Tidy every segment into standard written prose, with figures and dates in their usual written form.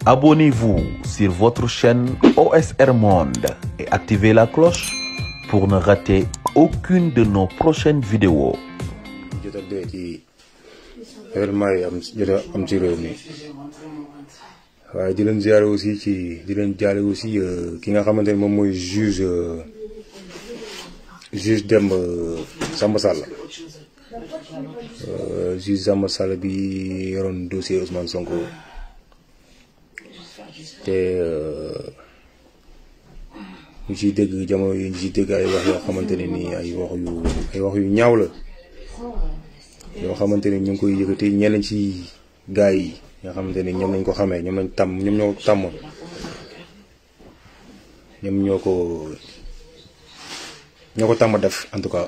Abonnez-vous sur votre chaîne OSR Monde et activez la cloche pour ne rater aucune de nos prochaines vidéos. jot a dee ci événement yi am ci réew mi waaye di leen ziare aussi di leen jaale aussi ki nga xamante ne moom mooy juge Demba Samba Sall juge Samba Sall bi yoroon dossier Ousmane Sonko te ñu ciy dégg jamono yi ñu ciy dégg ay wax yoo xamante ne nii ay wax yu ñaaw la yoo xamante ne ñu ngi koy yëkkati ñenn ci gaay yi nga xamante ne ñoom lañ ko xamee ñoom ñoo ko tàmm def en tout cas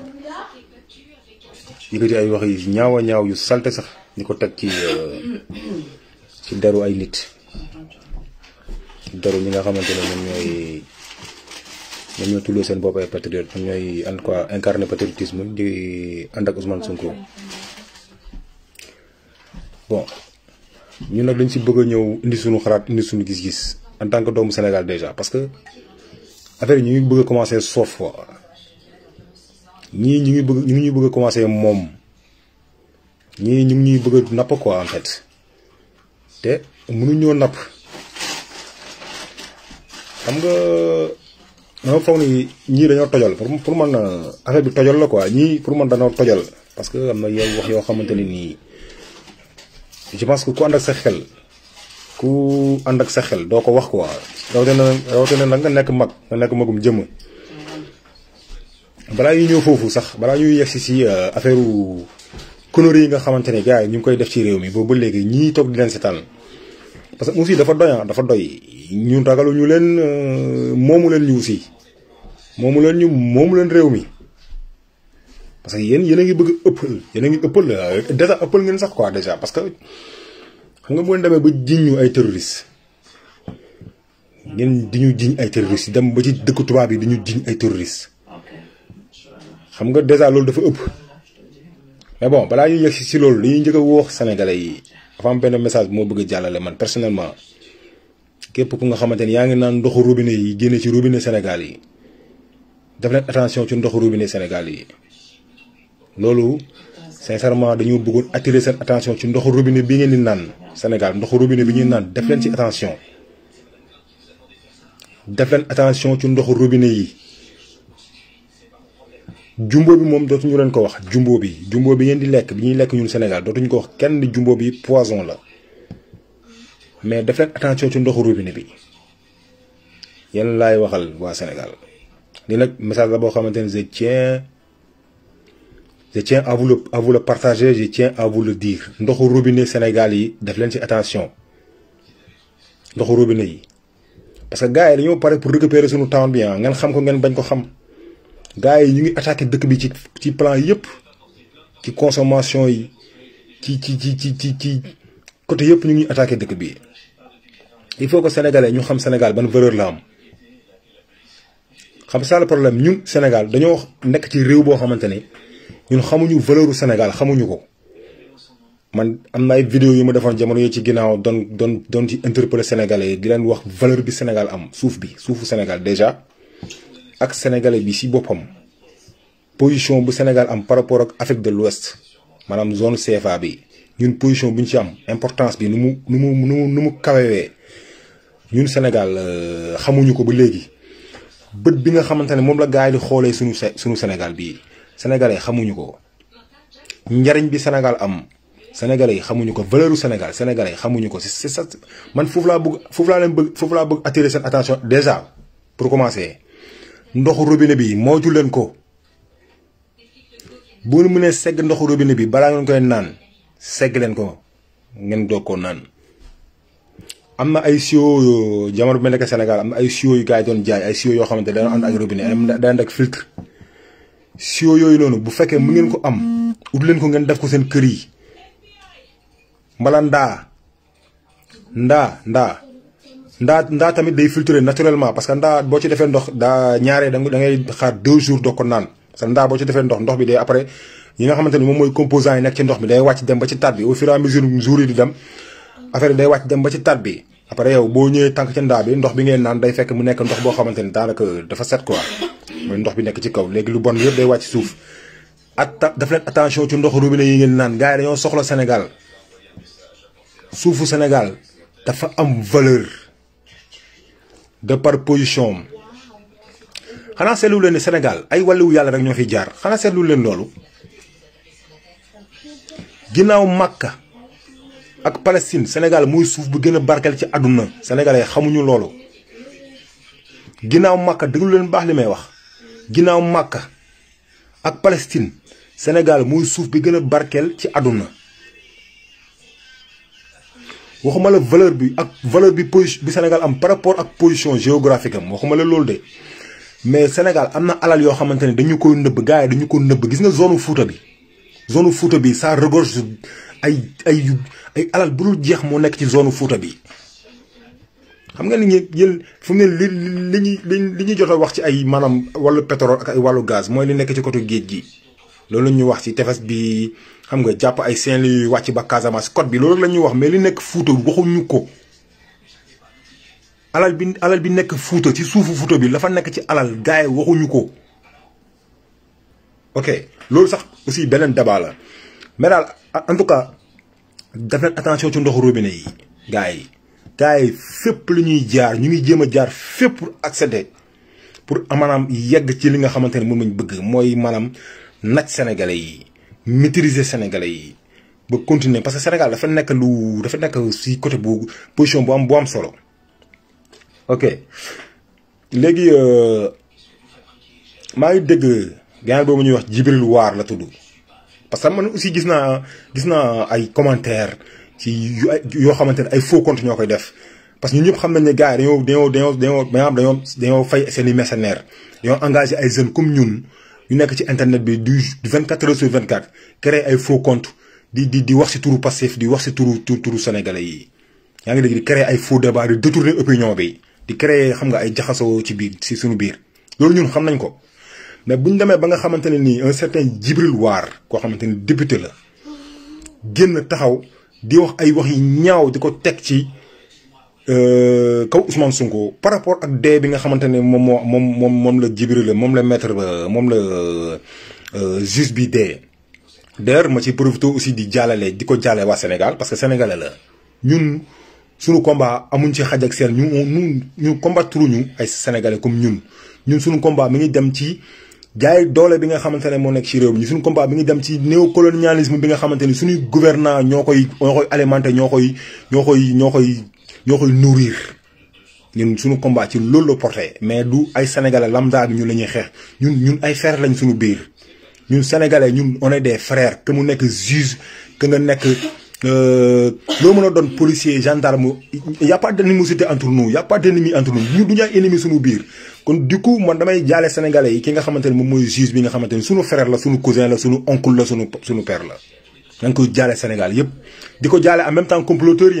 yëkkati ay wax yu ñaaw a ñaaw yu salte sax ñu ko teg ci deru ay nit deru ñi nga xamante ne ñoom ñoo tuddee seen bopp ay patriote ñoom ñooy en tout cas incarné patriotisme di ànd ak Ousmane Sonko. bon ñun nag dañ si bëgg a ñëw indi suñu xalaat indi suñu gis-gis en tant que doomu Sénégal déjà parce que affaire yi ñu ngi bëgg a commencer soof quoi ñii ñu ngi ñuy bëgg a commencer moom ñii ñu ngi ñuy bëgg a napp quoi en fait te mënuñoo napp xam nga dama foog ni ñii dañoo tojal pour man affaire bi tojal la quoi ñii pour man dañoo tojal parce que am na yow wax yoo xamante ne nii. je pense que ku ànd ak sa xel doo ko wax quoi rawatina nag nga nekk magum jëmm balaa ñuy ñëw foofu sax balaa ñuy yegsi si affaire conneries yi nga xamante ne gars yi ñu ngi koy def ci réew mi boobu ba léegi ñii toog di leen seetaan parce que aussi dafa doy ñun ragalu ñu leen moomu leen ñu aussi moomu leen réew mi parce que yéen a ngi bëgg ëppal déjà ëppal ngeen sax quoi déjà parce que xam nga bu leen demee ba jiñ ñu ay terroristes ngeen di ñu jiñ ay terroristes dem ba ci dëkk tubaab yi di ñu jiñ ay terroristes xam nga déjà loolu dafa ëpp. mais bon balaa ñuy yegg si loolu dañuy njëkk a woo Sénégalais yi dafa am benn message bu ma bëgg a jàllale man personnellement képp ku nga xamante ni yaa ngi naan ndoxu robinet yi génne ci robinet Sénégal yi def leen attention ci ndoxu robinet Sénégal yi. loolu sincèrement dañoo bëggoon attirer seen attention ci ndoxu robinet bi ngeen di naan Sénégal ndoxu robinet bi ñuy naan def leen ci attention ci ndoxu robinet yi. jumbo bi moom dootuñu leen ko wax jumbo bi ngeen di lekk bi ñuy lekk ñun Sénégal dootuñu ko wax kenn ni jumbo bi poison la mais def leen attention ci ndoxu robinet bi yéen laay waxal waa Sénégal li nag message la boo xamante ne je tiens à vous le partager, je tiens à vous le dire. ndoxu robinet Sénégal yi def leen ci attention ndoxu robinet yi parce que gars yi dañoo pare pour récupérer suñu temps bi ngeen xam ko ngeen bañ ko xam gars yi ñu ngi attaqué dëkk bi ci plan yëpp ci consommation yi ci côté yëpp ñu ngi attaqué dëkk bi il faut que sénégalais ñu xam Sénégal ban valeur la am xam ça le problème ñun Sénégal dañoo nekk ci réew boo xamante ne. ñun xamuñu valeur u Sénégal xamuñu ko man am na ay vidéo yu ma defoon jamono yi ci ginnaaw doon ci interpeller sénégalais yi di leen wax valeur bi Sénégal am suufu Sénégal déjà ak sénégalais bi ci boppam position bu Sénégal am par rapport ak Afrique de l'Ouest maanaam zone CFA bi ñun position bu ñu ci am importance bi nu mu kawewee ñun Sénégal xamuñu ko ba léegi bët bi nga xamante ne moom la gars yi di xoolee suñu Sénégal bii. Sénégalais xamuñu ko njariñ bi Sénégal am Sénégalais yi xamuñu ko valeuru Sénégal Sénégalais yi xamuñu ko c'est ça man foofu laa bëgg attirer seen attention déjà pour commencer ndoxu robinet bi moytu leen ko bu ngeen mënee segg ndoxu robinet bi balaa ngeen koy naan segg leen ko ngeen doog koo naan. am na ay tuyaux jamono bi nekk Sénégal am na ay tuyaux yu gars yi doon jaay ay tuyaux yoo xamante ne dañoo ànd ak robinet day ànd ak filtre. tuyaux yooyu noonu bu fekkee mu ngeen ko am ut leen ko ngeen def ko seen kër yi mbala ndaa tamit day filtrer naturellement parce que ndaa boo ci defee ndox daa ñaaree da ngay xaar 2 jours doo ko naan parce que ndaa boo ci defee ndox bi day après yi nga xamante ni moom mooy composants yi nekk ci ndox mi day wàcc dem ba ci taat bi au fur et à mesure jour yi di dem affaire yi day wàcc dem ba ci taat bi après yow boo ñëwee tànk ca ndaa bi ndox bi ngeen naan day fekk mu nekk ndox boo xamante ni daanaka dafa set quoi mooy ndox bi nekk ci kaw léegi lu bon yëpp day wàcc suuf daf leen attention ci ndox robinet yi ngeen naan gars yi dañoo soxla Sénégal suufu Sénégal dafa am valeur de par position xanaa seetlu leen ne Sénégal ay wàllu yàlla rek ñoo fi jaar xanaa seetlu leen loolu ginnaaw Makka ak Palestine Sénégal muy suuf bu gën a barkeel ci àdduna sénégalais xamuñu loolu ginnaaw Makka déglu leen baax li may wax ginnaaw Makka ak Palestine Sénégal muy suuf bi gën a barkeel ci àdduna waxuma la valeur bi ak valeur bi bi Sénégal am par rapport ak position géographique am waxuma la loolu de mais Sénégal am na alal yoo xamante ne dañu koy nëbb gars yi dañu ko nëbb gis nga zone Fouta bi ça regorge ay alal bu dul jeex moo nekk ci zone Fouta bi xam nga ni yéen fu mu ne li ñuy jot a wax ci ay maanaam wàllu pétrole ak ay wàllu gaz mooy li nekk ci côté géej gi loolu la ñuy wax ci tefes bi xam nga jàpp ay Saint-Louis wàcc ba Casamance côte bi loolu la ñuy wax mais li nekk Fouta waxuñu ko alal bi nekk Fouta ci suufu Fouta bi la fa nekk ci alal gars yi waxuñu ko ok loolu sax aussi beneen débat la mais daal en tout cas def leen attention ci ndoxu robinet yi gars yi fépp lu ñuy jaar ñu ngi jéem a jaar fépp pour accéder pour maanaam yegg ci li nga xamante ne moom lañ bëgg mooy maanaam naj sénégalais yi maîtriser sénégalais yi ba continuer parce que Sénégal dafa nekk si côté bu position bu am solo ok léegi maa ngi dégg gars boobu ñuy wax Djibril War la tudd parce que man aussi gis naa ay commentaires ci yoo xamante ne ay faux compte ñoo koy def parce que ñun ñëpp xam nañ ne gars yi dañoo fay seen i mercenaires dañoo engagé ay jeunes comme ñun ñu nekk ci internet bi du 24 heures sur 24 créer ay faux compte di wax si turu Pastef di wax si turu sénégalais yi. yaa ngi dégg di créer ay faux débat di détourner opinion bi di créer xam nga ay jaxasoo ci biir si suñu biir loolu ñun xam nañ ko. mais bu ñu demee ba nga xamante ne nii un certain Djibril War koo xamante ni député la génn taxaw di wax ay wax yi ñaaw di ko teg ci kaw Ousmane Sonko par rapport ak dee bi nga xamante ne moom la Djibril la moom la maître moom la juge bi dee. d'ailleurs ma ci profité aussi di ko jàllale waa Sénégal parce que sénégalais la ñun suñu combat amuñ ci xaj ak seen ñu combattre ñu ay sénégalais comme ñun suñu combat mi ngi dem ci. jaay doole bi nga xamante ne moo nekk ci réew mi suñu combat bi ngi dem ci néocolonialisme bi nga xamante ni suñuy gouvernant ñoo koy alimenter ñoo koy nourrir ñun suñu combat ci loolu la porté mais du ay sénégalais lambda bi ñun la ñuy xeex ñun ay frères lañ suñu biir ñun sénégalais ñun on est des frères que mu nekk juge que nga nekk loo mën a doon policier gendarme y a pas d'animosité entre nous y a pas d'ennemi entre nous ñun du ñu ay ennemi suñu biir. kon du coup man damay jaale sénégalais yi ki nga xamante ne moom mooy juge bi nga xamante ni sunu frère la sunu cousin la sunu oncle la sunu père la. da nga koy jaale Sénégal yëpp di ko jaale en même temps comploteurs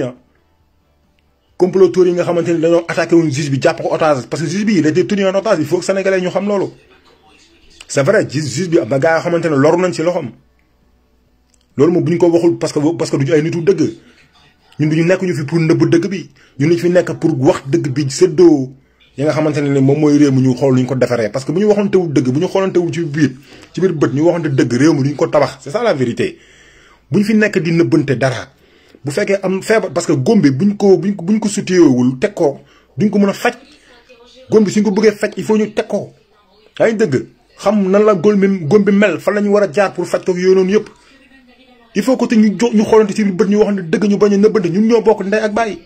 yi nga xamante ni dañoo attaqué wuñ juge bi jàpp ko otage parce que juge bi il était tenu en otage il faut que sénégalais ñu xam loolu. c'est vrai juge bi am na gars yoo xamante ne loru nañ ci loxoom loolu moom bu ñu ko waxul parce que duñu ay nitu dëgg ñun duñu nekk ñu fi pour nëbb dëgg bi ñun ñu fi nekk pour wax dëgg bi séddoo. yi nga xamante ne moom mooy réew mi ñu xool ñu ko defaree parce que bu ñu waxantewul dëgg bu ñu xoolantewul ci biir bët ñu waxante dëgg réew mi duñ ko tabax c'est ça la vérité bu ñu fi nekk di nëbbante dara bu fekkee am feebar parce que góom bi buñ ko sutiyeewul teg ko duñ ko mën a faj góom bi suñ ko bëggee faj il faut ñu teg ko yaa ngi dëgg xam nan la góom bi mel fan la ñu war a jaar pour faj ko yooyu noonu yëpp il faut que te ñu xoolante ci biir bët ñu waxante dëgg ñu bañ a nëbbante ñun ñoo bokk ndey ak bàyyi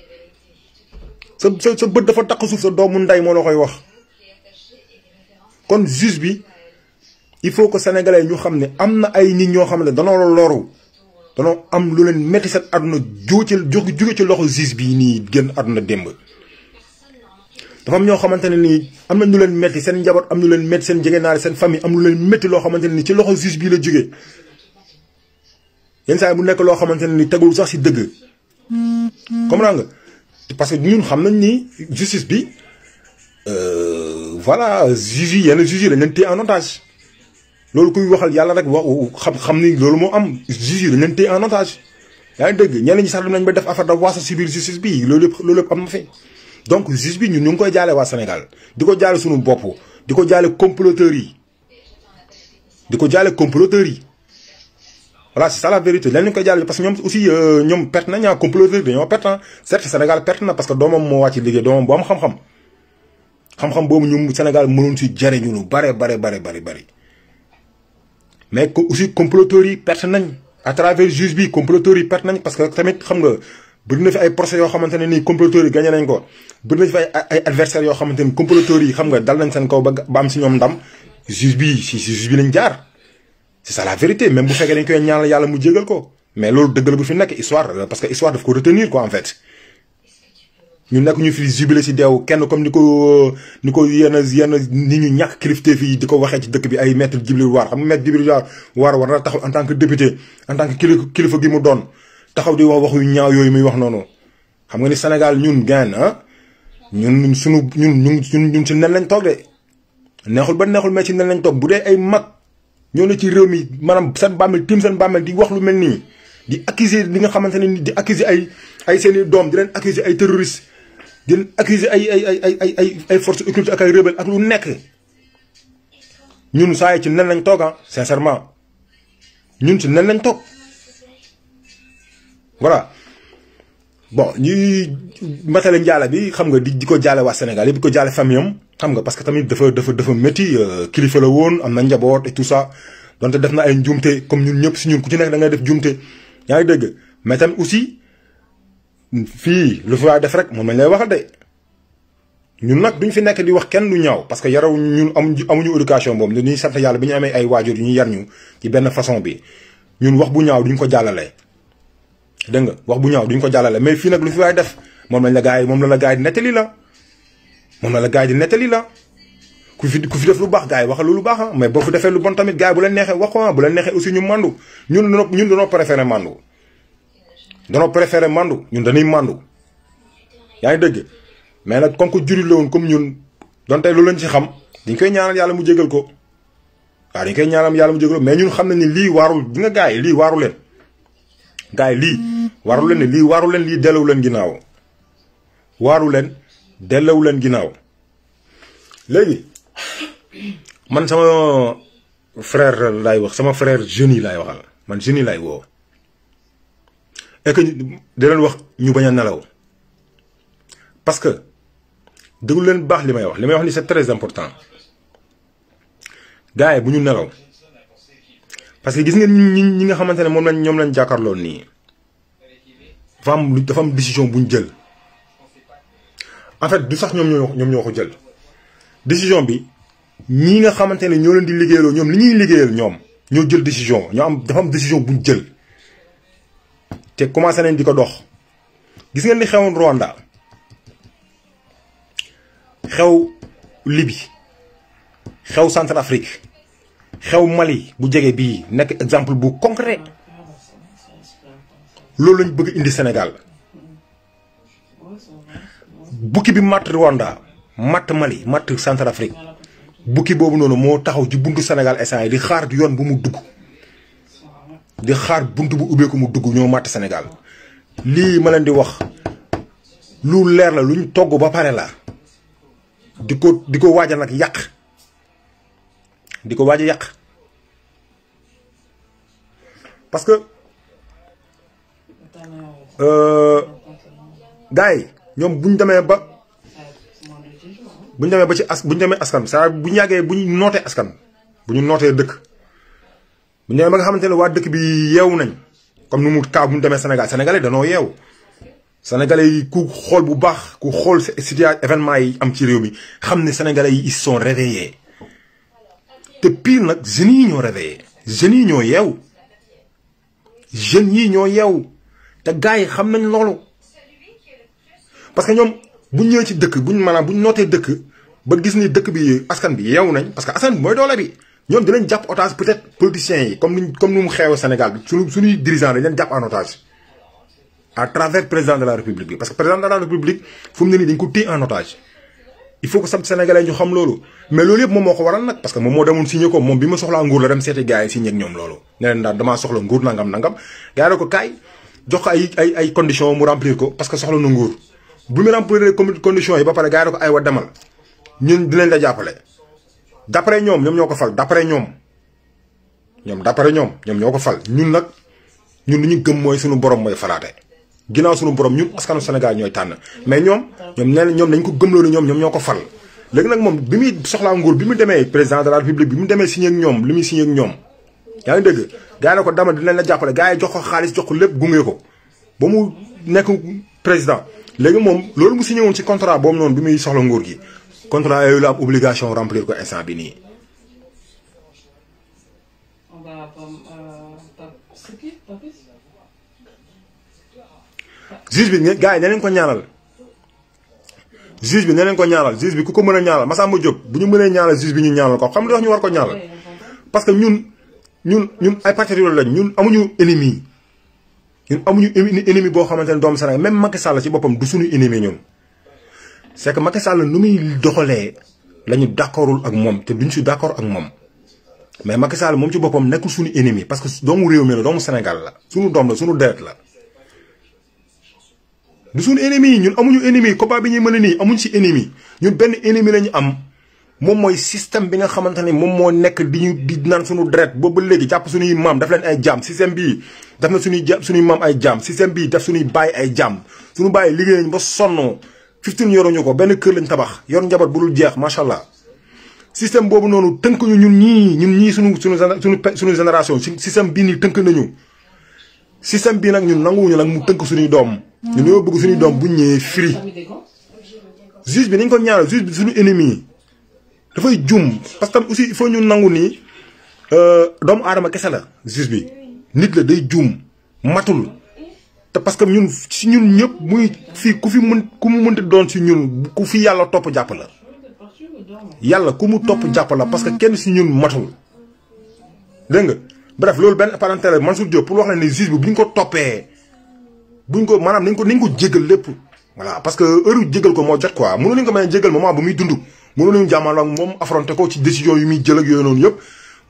sa bët dafa takk suuf sa doomu nday moo la koy wax kon juge bi il faut que sénégalais ñu xam ne am na ay nit ñoo xam ne danoo loru danoo am lu leen métti seen àdduna jóge ci loxo juge bi nii génn àdduna démb dafa am ñoo xamante ne nii am na ñu leen métti seen njaboot am ñu leen métti seen jegenaale seen famille am lu leen métti loo xamante ne nii ci loxo juge bii la jógee yenn saa yi mu nekk loo xamante ne nii tegul sax si dëgg comprends nga parce que ñun xam nañ ni justice bi voilà juge yi yenn juge yi dañ leen téye en otage loolu kuy waxal yàlla rek wax xam ni loolu moo am juge yi dañ leen téye en otage yaa ngi dégg ñeneen ñi sax dem nañ ba def affaire da waasa si biir justice bi loolu lépp am na fi donc justice bi ñun ñu ngi koy jaale waa Sénégal di ko jaale suñu bopp di ko jaale comploteurs yi voilà c'est ça la vérité leen ñu koy jaale parce que ñoom aussi ñoom perte nañ comploteurs dañoo perte certes Sénégal perte na parce que doomam moo wàcc liggéey doomam bu am xam-xam boobu ñu Sénégal mënoon si jariñu lu bari mais aussi comploteurs yi perte nañ à travers juge bi comploteurs yi perte nañ parce que tamit xam nga bëri na fi ay procès yoo xamante ne nii comploteurs yi gagné nañ ko bëri na fi ay adversaires yoo xamante ni comploteurs yi xam nga dal nañ seen kaw ba am si ñoom ndam juge bi si juge bi lañ jaar c'est ça la vérité même bu fekkee dañ koy ñaanal yàlla mu jégal ko mais loolu dëgg la bu fi nekk histoire parce que histoire daf ko retenir quoi en fait ñu nekk ñu fi jubilé si deew kenn comme ni ko yenn nit ñu ñàkk kilifteef yi di ko waxee ci dëkk bi ay maître Djibril War xam nga maître Djibril War war na taxaw en tant que député en tant que kilifa gi mu doon taxaw di wax yu ñaaw yooyu muy wax noonu xam nga ni Sénégal ñun gaan ñun si nen lañ toog de neexul ba neexul mais ci nen lañ toog bu dee ay mag ñoo ne ci réew mi maanaam seen bàmmeel tiim seen bàmmeel di wax lu mel nii di accuser li nga xamante ne ni di accuser ay seeni doom di leen accuser ay terroristes di leen accuser ay forces occultes ak ay rebelles ak lu nekk ñun saa yi ci nen lañ toog sincèrement ñun ci nen lañ toog voilà bon ñuy matale njaala bi xam nga di ko jaale waa Sénégal yi di ko jaale famille am xam nga parce que tamit dafa métti kilifa la woon am na njaboot et tout ça donte def na ay njuumte comme ñun ñëpp si ñun ku ci nekk da ngay def njuumte yaa ngi dégg mais tamit aussi fii lu fi waay def rek moom lañ lay waxal de ñun nag duñ fi nekk di wax kenn du ñaaw parce que yaraw ñun amuñu éducation boobu dañuy sant yàlla bi ñu amee ay waajur yu ñu yar ñu ci benn façon bi ñun wax bu ñaaw duñ ko jàllale. dégg nga wax bu ñaaw duñ ko jàllale mais fii nag lu fi waay def moom la gars yi di nettali la moom la gars yi di nettali la ku fi def lu baax gars yi waxal lu baax mais boo fi defee lu bon tamit gars yi bu leen neexee wax ko bu leen neexee aussi ñu mandu ñun dañoo préféré mandu ñun dañuy mandu yaa ngi dëgg mais nag comme que juri la woon comme ñun donte loolu lañ ci xam dañ koy ñaanal yàlla mu jégal ko waaw dañ koy ñaanal yàlla mu jégal ko mais ñun xam nañ ni lii waarul di nga gars yi lii waaru leen gars yi lii waaru leen ne lii waaru leen lii dellowu leen ginnaaw waaru leen dellowu leen ginnaaw léegi man sama frère laay wax sama frère jeunes yi laay waxal man jeunes yi laay woo et que di leen wax ñu bañ a nelaw parce que déglu leen baax li may wax ni c'est très important gars yi bu ñu nelaw parce que gis ngeen ñi nga xamante ne ñoom lañ jàkkaarloo nii dafa am décision bu ñu jël en fait du sax ñoom ñoo ko jël décision bi ñi nga xamante ne ñoo leen di liggéeyaloo ñoom li ñuy liggéeyal ñoom ñoo jël décision dafa am décision bu ñu jël te commencé nañ di ko dox gis ngeen li xewoon Rwanda xew Libye xew Centrafrique xew Mali bu jege bii nekk exemple bu concret loolu lañ bëgg indi Sénégal bukki bi matt Rwanda matt Mali matt Centrafrique bukki boobu noonu moo taxaw ci buntu Sénégal instant yi di xaar yoon bu mu dugg di xaar buntu bu ubbeeku mu dugg ñoo matt Sénégal lii ma leen di wax lu leer la luñ togg ba pare la di ko waaj a nag yàq di ko waaj a yàq parce que gars yi ñoom buñ demee ba ci buñ demee askan saa bu ñu yàggee bu ñu nootee askan bu ñu nootee dëkk bu ñu demee ba nga xamante ne waa dëkk bi yeewu nañ comme nu mu kaa bu ñu demee Sénégal sénégalais danoo yeewu sénégalais yi ku xool bu baax ku xool situation événement yi am ci réew mi xam ne sénégalais yi ils sont réveillés te pire nag jeunes yi ñoo réveillé jeunes yi ñoo yeewu jeunes yi ñoo yeewu te gars yi xam nañ loolu parce que ñoom bu ñëwee ci dëkk buñ nootee dëkk ba gis ni dëkk bi askan bi yeewu nañ parce que askan bi mooy doole bi ñoom dinañ jàpp otage peut-être politiciens yi comme ni mu xeewee Sénégal bi suñuy dirigeants dañ leen jàpp en otage à travers président de la république bi parce que président de la république fu mu ne nii dañ ko téye en otage il faut que sam sénégalais ñu xam loolu mais loolu yëpp moom moo ko waral nag parce que moom moo demoon signé ko moom bi ma soxlaa nguur la dem seeti gars yi signé ak ñoom loolu ne leen daal damaa soxla nguur nangam gars yi ko kaay jox ko ay conditions mu remplir ko parce que soxla na nguur bu mu remplir conditions yi ba pare gars yi ko ay wa demal ñun dinañ la jàppale d'après ñoom ñoo ko fal d'après ñoom ñoo ko fal ñun nag ñun li ñu gëm mooy suñu borom mooy falaate ginnaaw suñu borom ñun askanu Sénégal ñooy tànn mais ñoom dañ ko gëm loolu ñoom ñoo ko fal léegi nag moom bi muy soxlaa nguur bi mu demee président de la république bi mu demee signé ak ñoom li muy signé ak ñoom yaa ngi dégg gars yi ne ko dama dinañ la jàppale gars yi jox ko xaalis jox ko lépp gunge ko ba mu nekk président léegi moom loolu mu signé woon ci contrat boobu noonu bi muy soxla nguur gi contrat yooyu la am obligation remplir ko instant bi nii. juge bi gars yi neneen ko ñaanal juge bi ku ko mën a ñaanal Massamba Diop bu ñu mënee ñaanal juge bi ñu ñaanal ko xam nga ñu war ko ñaanal parce que ñun ay patriotes lañ ñun amuñu ennemi boo xamante ne doomu Sénégal même Macky Sall ci boppam du suñu ennemi ñun. c'est que Macky Sall nu muy doxalee la ñu d'accordul ak moom te duñ si d'accord ak moom mais Macky Sall moom ci boppam nekkul suñu ennemi parce que doomu réew mi la doomu Sénégal la suñu doom la suñu deret la. du suñu ennemi ñun amuñu ennemi combat bi ñuy mën a nii amuñ si ennemi ñun benn ennemi la ñu am moom mooy système bi nga xamante ne moom moo nekk di naan suñu deret boobu ba léegi jàpp suñuy maam daf leen ay jaam système bii daf na suñuy maam ay jaam système bii daf suñuy baay ay jaam suñu baay liggéey nañ ba sonnoo 15 yoruñu ko benn kër lañ tabax yor njaboot bu dul jeex macha allah système boobu noonu tënk ñu ñun ñii suñu génération système bii nii tënk nañu système bii nag ñun nanguwuñu nag mu tënk suñuy doom. ñun ñoo bëgg suñuy doom bu ñëwee firi. juge bi nañ ko ñaanal juge bi suñu ennemi dafay jum parce que aussi il faut ñu nangu ni doomu aadama kese la juge bi nit la day jum matul. te parce que ñun si ñun ñëpp muy fii ku mu mënti doon si ñun ku fi yàlla topp jàpp la yàlla ku mu topp jàpp la parce que kenn si ñun matul dégg nga bref loolu benn parenthèse Mansour Diop pour wax la ne juge bi buñ ko toppee buñ ko maanaam nañ ko jégal lépp voilà parce que heure jégal ko moo jot quoi mënu nañ ko may jégal moment bu muy dund mënu nañu jàmmal ak moom affronté ko ci décision yu muy jël ak yooyu noonu yëpp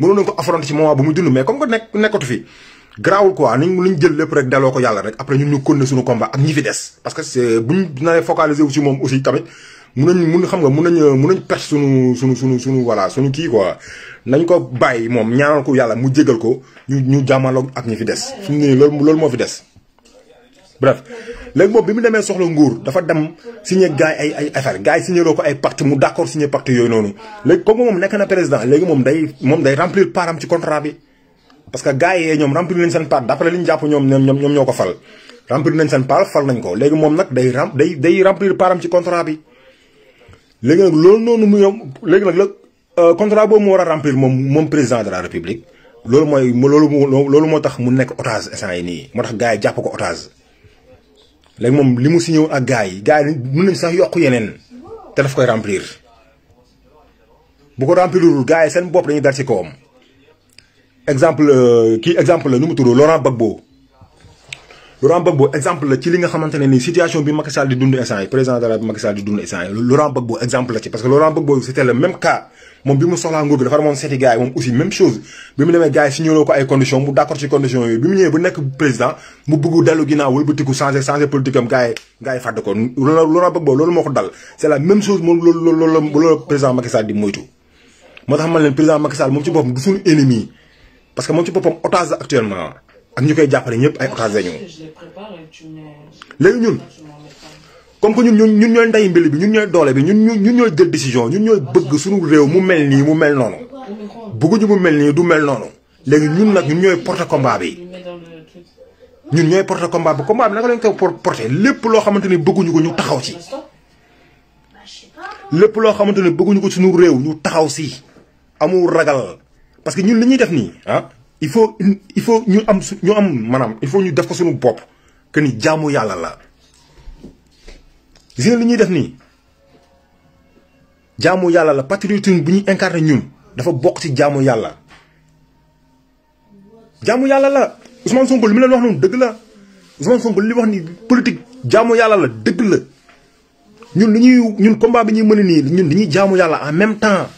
mënu nañ ko affronté ci moment bu muy dund mais comme que nekkatu fi garaawul quoi niñ jël lépp rek delloo ko yàlla rek après ñun ñu continuer suñu combat ak ñi fi des parce que c'est buñ na focaliser wu ci moom aussi tamit mun nañ perte suñu voilà suñu kii quoi nañ ko bàyyi moom ñaanal ko yàlla mu jégal ko ñu jàmmaloo ak ñi fi des fi mu ne loolu moo fi des bref léegi moom bi mu demee soxla nguur dafa dem signé gars yi ay affaire gars yi signé loo ko ay pacte mu d'accord signé pacte yooyu noonu léegi comme moom nekk na président léegi moom day remplir param ci contrat bi parce que gars yi ñoom remplir nañ seen part d'après li ñu jàpp ñoom ñoo ko fal remplir nañ seen part fal nañ ko léegi moom nag day remplir param ci contrat bi léegi nag loolu noonu mu ñoom léegi nag la contrat boobu mu war a remplir moom président de la république loolu moo tax mu nekk otage instant yi nii moo tax gars yi jàpp ko otage léegi moom li mu signé woon ak gars yi mën nañ sax yokk yeneen te daf koy remplir bu ko remplirul gars yi seen bopp dañuy dal ci kawam exemple la nu mu tudd Laurent Gbagbo exemple la ci li nga xamante ne nii situation bi Macky Sall di dund instant yi président de la Macky Sall di dund instant yi Laurent Gbagbo exemple la ci parce que Laurent Gbagbo c'était le même cas moom bi mu soxlaa nguur gi dafa demoon seeti gars yi moom aussi même chose bi mu demee gars yi signé ko ay conditions mu d'accord ci conditions yooyu bi mu ñëwee ba nekk président mu bëgg dellu ginnaaw wëlbatiku changer politique am gars yi fàdd ko Laurent Gbagbo loolu moo ko dal c'est la même chose moom loolu président Macky Sall di moytu moo tax man leen président Macky Sall moom ci boppam du suñu ennemi parce que moom ci boppam otage actuellement ak ñu koy jàppale ñëpp ay otage lañu léegi ñun comme que ñun ñooy ndeyu mbili bi ñun ñooy doole bi ñun ñooy jël décision ñun ñooy bëgg suñu réew mu mel nii mu mel noonu bëgguñu mu mel nii du mel noonu léegi ñun nag ñun ñooy porter combat bi ñun ñooy porter combat bi naka lañ koy porter lépp loo xamante ni bëgguñu ko ñu taxaw ci lépp loo xamante ni bëgguñu ko suñu réew ñu taxaw si amul ragal parce que ñun li ñuy def nii il faut ñu am maanaam il faut ñu def ko suñu bopp que ni jaamu yàlla la gis nga li ñuy def nii jaamu yàlla la patriotisme bu ñuy incarné ñun dafa bokk ci jaamu yàlla la Ousmane Sonko li mu leen wax noonu dëgg la Ousmane Sonko li wax ni politique jaamu yàlla la dëgg la ñun combat bi ñuy mën nii ñun dañuy jaamu yàlla en même temps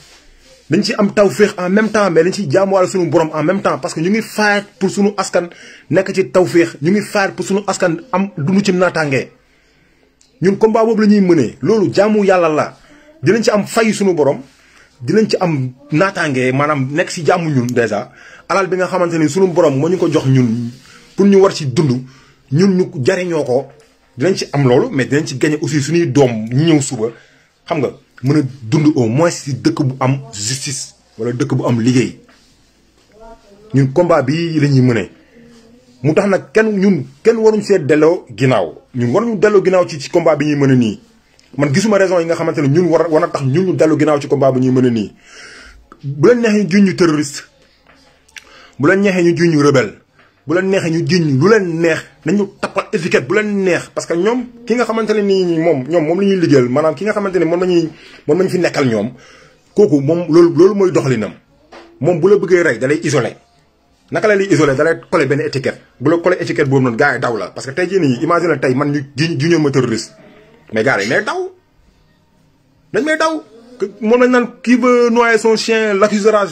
dañ ci am tawféex en même temps mais dañ ci jaamuwaale suñu borom en même temps parce que ñu ngi fight pour suñu askan nekk ci tawféex ñu ngi fight pour suñu askan am dund ci naataange ñun combat boobu la ñuy mënee loolu jaamu yàlla la dinañ ci am fay suñu borom dinañ ci am naataange maanaam nekk si jaamu ñun dèjà alal bi nga xamante ni suñu borom moo ñu ko jox ñun pour ñu war ci dund ñun ñu jariñoo ko dinañ ci am loolu mais dinañ ci gagné aussi suñuy doom ñu ñëw suba xam nga mën a dund au moins si dëkk bu am justice wala dëkk bu am liggéey ñun combat bi la ñuy mëne mu tax nag kenn waruñ see delloo ginnaaw ñun waruñu delloo ginnaaw ci combat bi ñuy mën a nii man gisuma raison yi nga xamante ne ñun war a tax ñun ñu delloo ginnaaw ci combat bi ñuy mën a nii bu leen neexee ñu jiñ ñu terroriste bu leen neexee ñu jiñ ñu rebelle bu leen neexee ñu jiñ lu leen neex nañu tappal étiquette bu leen neex parce que ñoom ki nga xamante ne nii moom la ñuy liggéeyal maanaam ki nga xamante ne moom lañu fi nekkal ñoom kooku moom loolu mooy doxalinam moom bu la bëggee rey da lay isolé naka la lay isolé da lay collé benn étiquette bu la collé étiquette boobu noonu gars yi daw la parce que tey jii nii imagine tey man ñu jiñoon ma terroriste mais gars yi dañ may daw moom lañ naan qui veut noyer son chien l'accusera.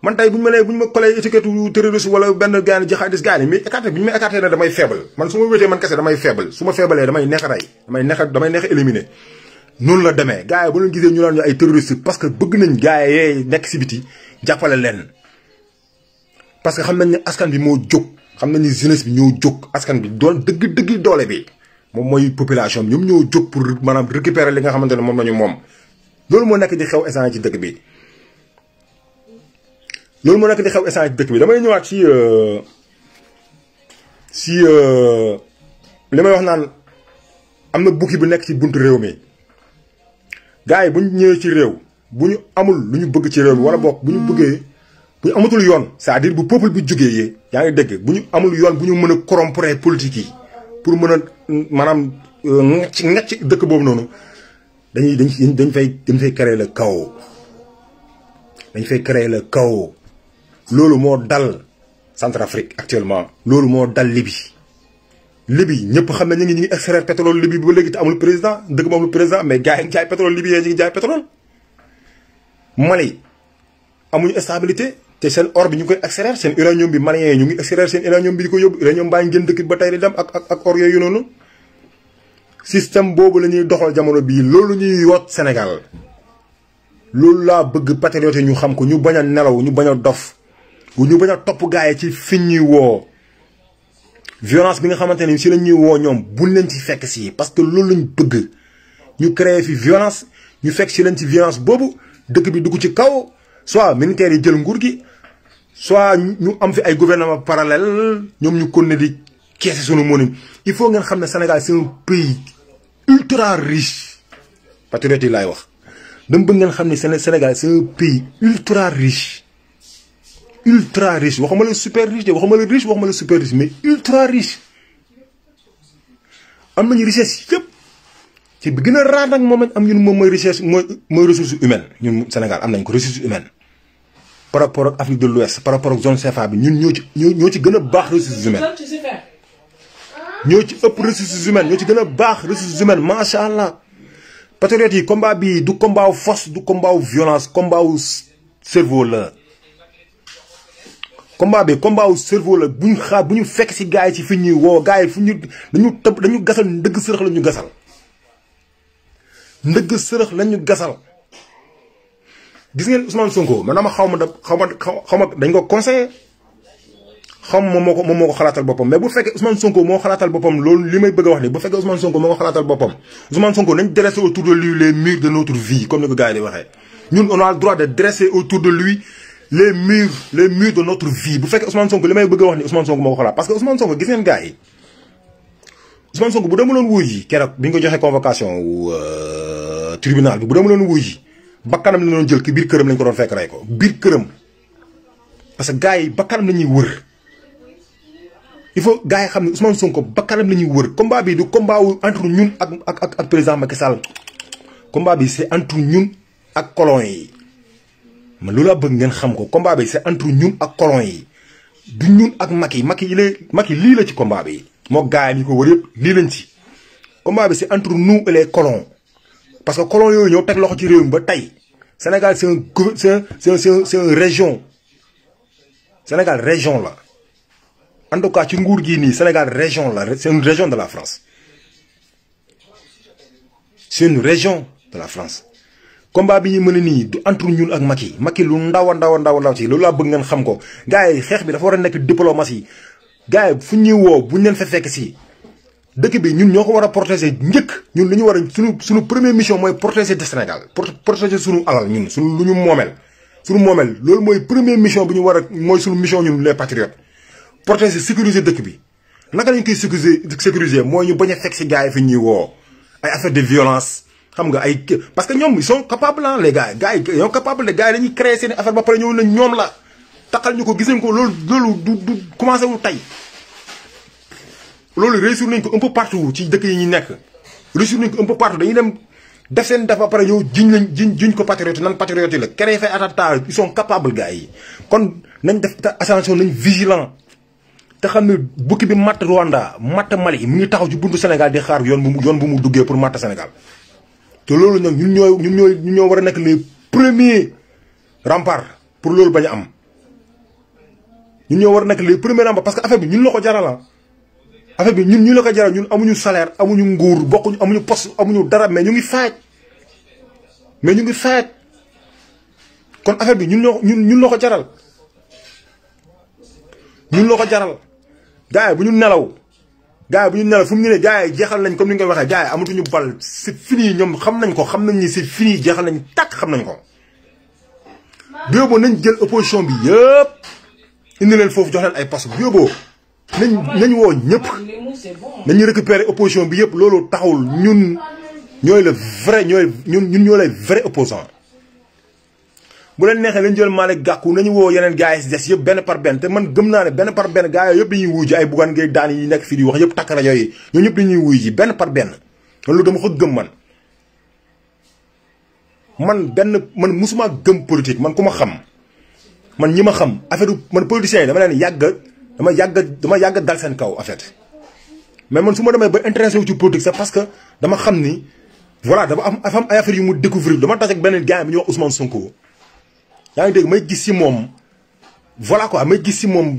man tey bu ñu ma collé étiquette terroriste wala benn gars jihadiste gars yi mais écarté bu ñu ma écarté ne damay faible man su ma wéetee man kese damay faible su ma faibalee damay neex a rey damay neex a éliminer noonu la demee gars yi bu leen gisee ñu naan ñu ay terroriste parce que bëgg nañ gars yi nekk si biti jàppale leen parce que xam nañ ne askan bi moo jóg xam nañ ne jeunesse bi ñoo jóg askan bi doon dëgg doole bi moom mooy population bi ñoom ñoo jóg pour maanaam récupérer li nga xamante ne moom lañu moom loolu moo nekk di xew instant ci dëkk bi damay ñëwaat si li may wax naan am na bukki bu nekk ci buntu réew mi gars yi bu ñu ñëwee ci réew bu ñu amul lu ñu bëgg ci réew mi wala boog bu ñu amatul yoon c'est-à-dire bu peuple bi jógee yee yaa ngi dégg bu ñu amul yoon bu ñu mën a corrompre politique yi pour mën a maanaam ngacc dëkk boobu noonu dañ fay créer le chaos dañ fay créer le chaos loolu moo dal Centrafrique actuellement loolu moo dal Libye ñëpp xam ne ñu ngi extraire pétrole Libye ba léegi te amul président dëkk ba amul président mais gars yi ngi jaay pétrole Libye ñu ngi jaay pétrole Mali amuñu stabilité te seen or bi ñu koy extraire seen uranium bi malien yi ñu ngi extraire seen uranium bi di ko yóbbu uranium baa ngi gën dëkk ba tey di dem ak or yooyu noonu système boobu la ñuy doxal jamono bii loolu ñuy yoot Sénégal loolu laa bëgg patriote ñu xam ko ñu bañ a nelaw ñu bañ a dof ñu bañ a topp gars yi ci fiñ ñuy woo violence bi nga xamante ne si la ñuy woo ñoom buñ leen ci fekk si parce que loolu lañ bëgg ñu créer fi violence ñu fekk si leen ci violence boobu dëkk bi dugg ci kaw soit militaires yi jël nguur gi soit ñu am fi ay gouvernement parallèle ñoom ñu kon ne di keese sunu mënuñ il faut ngeen xam ne Sénégal c'est un pays ultra riche patriote yi laay wax dama bëgg ngeen xam ne Sénégal c'est un pays ultra riche waxuma la super riche de waxuma la riche waxuma la super riche mais ultra riche am nañu richesse yëpp ci bi gën a raar nag moom am ñun moom mooy richesse mooy ressource humaine ñun Sénégal am nañ ko ressource humaine par rapport ak Afrique de l'Ouest par rapport ak zone CFA bi ñun ñoo ci gën a baax ressources humaines ñoo ci ëpp ressources humaines ñoo ci gën a baax ressources humaines macha allah patriotes yi combat bi du combat wu force du combat wu violence combat wu cerveau la combat bi combat wu cerveau la bu ñu fekk si gars yi ci fi ñuy woo gars yi fu ñu dañu gasal ndëgg sërëx la ñu gasal ndëgg sërëx la ñu gasal gis ngeen Ousmane Sonko man dama xaw ma dañ ko conseillé xaw ma moom moo ko xalaatal boppam mais bu fekkee Ousmane Sonko moo xalaatal boppam loolu li may bëgg a wax ni bu fekkee Ousmane Sonko moo ko xalaatal boppam Ousmane Sonko nañ dresser autour de lui les murs de notre vie comme ni ko gars yi di waxee ñun on a le droit de dresser autour de lui les murs de notre vie bu fekkee Ousmane Sonko li may bëgg a wax ni Ousmane Sonko moo ko xalaat parce que Ousmane Sonko gis ngeen gars yi Ousmane Sonko bu demuloon wuy ji keroog bi ñu ko joxee convocation wu tribunal bi bu demuloon wuy ji bakkanam la doon jël ki biir këram lañ ko doon fekk rey ko biir këram parce que gars yi bakkanam la ñuy wër il faut gars yi xam ne Ousmane Sonko bakkanam la ñuy wër combat bi du combat wu entre ñun ak président Macky Sall combat bi c'est entre ñun ak colon yi man loolu laa bëgg ngeen xam ko combat bi c'est entre ñun ak colon yi du ñun ak Macky Macky lii la ci combat bi moo gars yi ko wër yëpp lii lañ ci combat bi c'est entre nous et les colons parce que colons yooyu ñoo teg loxo ci réew mi ba tey Sénégal c'est une région. Sénégal région là. En tout cas ci nguur gi nii Sénégal région là, c'est une région de la France. C'est une région de la France. Combat bi ñu mëna ni du entre ñun ak Macky. Macky lu ndaw ci loolu la bëgg ngeen xam ko. Gaay xex bi dafa wara nek diplomatie. Gaay fu ñuy wo bu ñu leen fa fekk ci. Dëkk bi ñun ñoko wara protéger ñëk. Ñun li ñu wara suñu première mission moy protéger le Sénégal. Protéger suñu alal ñun suñu luñu momel. Suñu momel loolu moy première mission bi ñu wara moy suñu mission ñun les patriotes. Protéger sécuriser dëkk bi. Naka lañ koy sécuriser moy ñu baña fekk ci gaay fi ñuy wo. Ay affaire de violence. Parce que ils sont capables, hein, les gars. Ils sont capables, les gars, ils créent ces affaires. Après, ils sont là. Takal ñuko gis nañ ko lolu du commencé wu tay. Lolu réussir nañ ko un peu partout ci dëkk yi ñi nekk. Réussir nañ ko un peu partout dañuy dem def sen dafa après ñeu jiñ ko patriote nan patriote la. Créer fait attentat, ils sont capables gars yi. Kon nañ def attention nañ vigilant. Te xamné bukki bi mat Rwanda, mat Mali, mu ngi taxaw ci buntu Sénégal di xaar yoon bu mu duggé pour mat Sénégal. Te loolu nag ñun ñoo war a nekk les premiers remparts pour loolu bañ a am ñun ñoo war a nekk les premiers remparts parce que affaire bi ñun la ko jaral affaire bi ñun ñu la ko jaral ñun amuñu salaire amuñu nguur bokkuñu amuñu poste amuñu dara mais ñu ngi faaj kon affaire bi ñun la ko jaral gars yi bu ñu nelaw. Gars bu ñu nelaw fu mu ne gars yi jeexal nañ comme ni nga koy waxee gars yi amatuñu bal c'est fini ñoom xam nañ ni c'est fini jeexal nañ tàkk xam nañ ko. Biobo nañ jël opposition bi yëpp indi leen foofu jox leen ay poste Biobo nañ woo ñëpp nañu récupérer opposition bi yëpp loolu taxawul ñun ñooy le vrai ñun ñoo lay vrai opposant bu leen neexee lañ jël Malick Gakou nañu woo yeneen gars yi si des yëpp benn par benn te man gëm naa ne benn par benn gars yooyu yëpp dañuy wuy ji ay Bougane Gueye Dany yi nekk fii di wax yëpp takk rajo yi ñoo ñëpp dañuy wuy ji benn par benn loolu dama ko gëm man musuma gëm politique man ku ma xam man ñi ma xam affaire man politiciens yi dama leen dama yàgg dal seen kaw en fait mais man su ma demee ba intéressé wu ci politique c'est parce que dama xam ni voilà dafa am ay affaire yu mu découvrir dama tas ak benn gars bi ñuy wax Ousmane Sonko. Yaa ngi dégg may gis ci moom voilà quoi may gis ci moom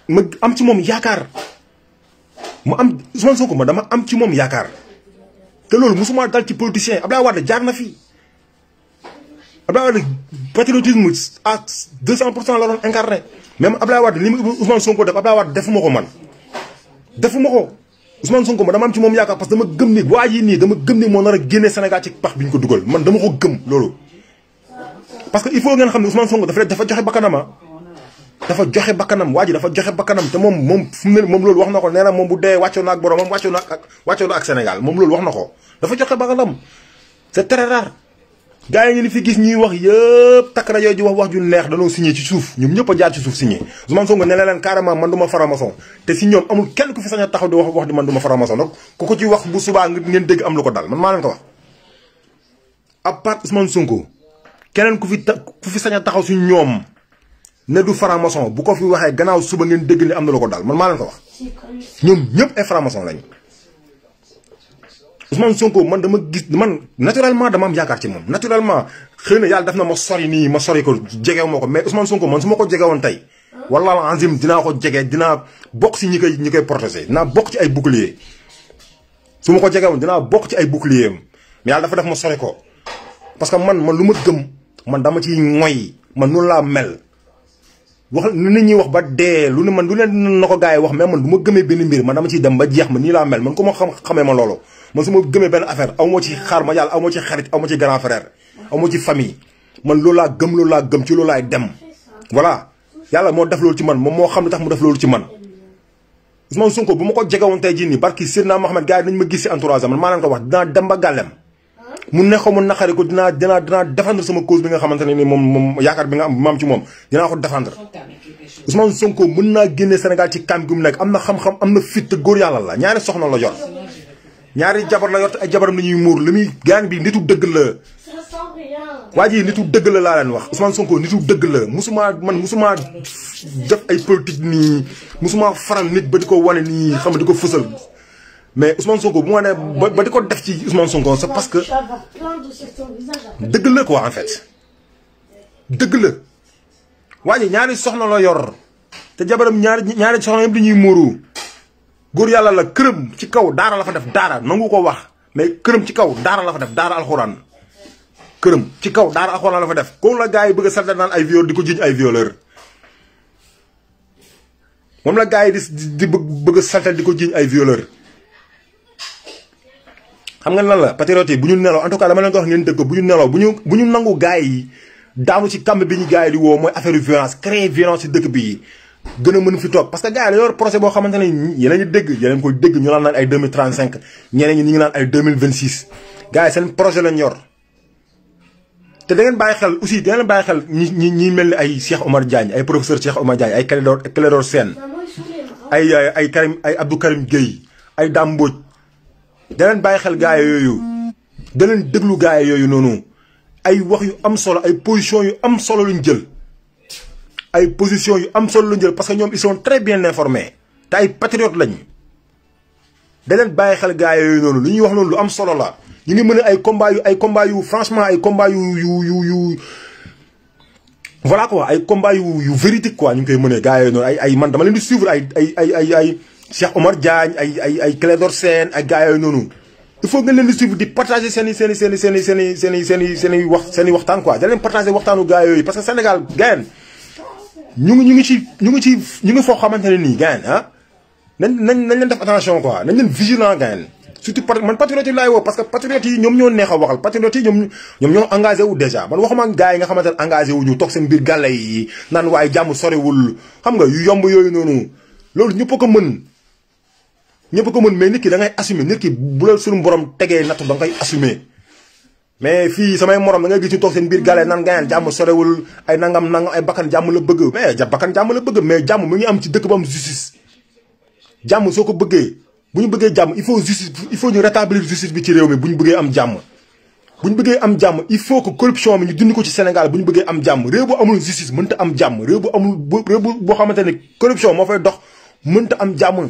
ma am ci moom yaakaar ma am Ousmane Sonko ma dama am ci moom yaakaar te loolu musuma dal ci politicien Abdoulaye Wade jaar na fi Abdoulaye Wade patriotisme à 200% la doon incarné même Abdoulaye Wade li mu Ousmane Sonko def Abdoulaye Wade defuma ko man defuma ko Ousmane Sonko ma dama am ci moom yaakaar parce que dama gëm ni waa ji nii dama gëm ni moo nar a génne Sénégal ci pax bi ñu ko dugal man dama ko gëm loolu. Parce que il faut ngeen xam ne Ousmane Sonko dafa joxe bakkanam dafa joxe bakkanam waa ji dafa joxe bakkanam te moom fu mu ne moom loolu wax na ko nee na moom bu dee wàccoo na ak boromam wàccoo na ak Sénégal moom loolu wax na ko dafa joxe bakkanam c'est très rare. gars yi ngeen fi gis ñuy wax yëpp takk rajo ji wax ju neex dañoo signé ci suuf ñoom ñëpp a jaar ci suuf signé Ousmane Sonko ne leen carrément man du ma faramason te si ñoom amul kenn ku fi sañ a taxaw di wax di man du ma faramason nag ku ko ci wax bu subaa ngeen dégg am lu ko dal man maa leen ko wax à part Ousmane Sonko. Keneen ku fi sañ a taxaw si ñoom ne du franc-maçon bu ko fi waxee gannaaw suba ngeen dégg ni am na lu ko dal man maa leen ko wax ñoom ñëpp ay franc-maçon lañu Ousmane Sonko man dama gis man naturellement dama am yaakaar ci moom naturellement xëy na yàlla def na ma sori ko jegew ma ko mais Ousmane Sonko man su ma ko jegewoon tey wallaahi azim dinaa ko jege dinaa bokk si ñi koy protéger dinaa bokk ci ay bouclier su ma ko jegewoon dinaa bokk ci ay bouclier mais yàlla dafa def ma sori ko parce que man lu ma gëm man dama ci ngoy man noonu laa mel wax lu nit ñi wax ba dee lu ne man lu leen na ko gars yi wax mais man du ma gëmee benn mbir man dama ciy dem ba jeex ma nii laa mel man ku ma xamee ma loolu man su ma gëmee benn affaire aw ma ci xaar ma yàlla aw ma ci xarit aw ma ci grand frère aw ma ci famille man loolu laa gëm ci loolu laay dem voilà yàlla moo def loolu ci man moom moo xam ne tax mu def loolu ci man Ousmane Sonko bu ma ko jegewoon tey jii nii barki Seydina Mohamed gars yi nañ ma gis si entourage man maa leen ko wax dinaa dem ba gàllem mu neexoon mu naqari ko dinaa défendre sama cause bi nga xamante ne ni moom yaakaar bi nga am ci moom dinaa ko défendre Ousmane Sonko mën naa génne Sénégal ci kam gi mu nekk am na xam-xam am na fit te góor yàlla la ñaari soxna la yor ñaari jabar la yor te ay jabaram la ñuy muur li muy gaan bi nitu dëgg la waa ji nitu dëgg la laa leen wax Ousmane Sonko nitu dëgg la musuma def ay politique nii musuma faral nit ba di ko wane nii xam nga di ko fësal mais Ousmane Sonko bu ma nee ba di ko def ci Ousmane Sonko c'est parce que dëgg la quoi en fait dëgg la waa ji ñaari soxna la yor te jabaram ñaari soxna yëpp dañuy muuru góor yàlla la këram ci kaw daara la fa def daara nangu ko wax mais këram ci kaw daara la fa def daara alxuraan këram ci kaw daara alxuraan la fa def ko la gars yi bëgg a saltal naan ay viol di ko jiñ ay violeur moom la gars yi di bëgg a saltal di ko jiñ ay violeur xam nga lan la patriote yi bu ñu nelaw en tout cas dama leen ko wax ngeen dëgg ko bu ñu nelaw bu ñu nangu gars yi daanu ci kàmb bi ñu gars yi di woo mooy affaire violence créer violence ci dëkk bi gën a mën fi toog parce que gars yi dañoo yor projet boo xamante ne yeneen ñu dégg yeneen koy dégg ñu naan ay 2035 ñeneen ñi ñu ngi naan ay 2026 gars yi seen projet lañ yor te da ngeen bàyyi xel aussi da ngeen bàyyi xel ñi mel ni ay Cheikh Omar Diagne ay professeur Cheikh Omar Diagne ay Clédor Sène ay Karim ay Abdou Karim Gueye ay Dame Mbodj da leen bàyyi xel gars yooyu da leen déglu gars yooyu noonu ay wax yu am solo ay position yu am solo luñ jël ay position yu am solo luñ jël parce que ñoom ils sont très bien informés te ay patriotes lañ da leen bàyyi xel gars yooyu noonu lu ñuy wax noonu lu am solo la ñu ngi mën ay combat yu franchement ay combat yu voilà quoi ay combat yu véridique quoi ñu ngi koy mënee gars yooyu noonu ay man dama leen di suivre ay Cheikh Omar Diagne ay Clédor Sène ak gars yooyu noonu il faut nga leen di suivre di partager seen i waxtaan quoi da leen partager waxtaanu gars yooyu parce que Sénégal gars ñu ngi foo xamante ne nii gars ah nañ leen def attention quoi nañ leen vigilant gars surtout man patriote yi laay woo parce que patriote yi ñoom ñoo neex a waxal patriote yi ñoom ñoo engagé wu déjà man waxuma ak gars yi nga xamante ne engagé wu ñu toog seen biir gàlle yi naan waaye jàmm sorewul xam nga yu yomb yooyu noonu loolu ñëpp ko mën mais nit ki da ngay assumer nit ki bu la suñu borom tegee nattu da nga koy assumer mais fii samay morom da ngay gis ñu toog seen biir gàlle naan gayaan jàmm sorewul ay nangam ay bakkan jàmm la bëgg mais bakkan jàmm la bëgg mais jàmm mu ngi am ci dëkk bu am justice jàmm soo ko bëggee bu ñu bëggee jàmm il faut ñu rétablir justice bi ci réew mi bu ñu bëggee am jàmm il faut que corruption bi ñu dindi ko ci Sénégal bu ñu bëggee am jàmm réew bu amul justice mënta am jàmm réew boo xamante ne corruption moo fay dox mënta am jàmm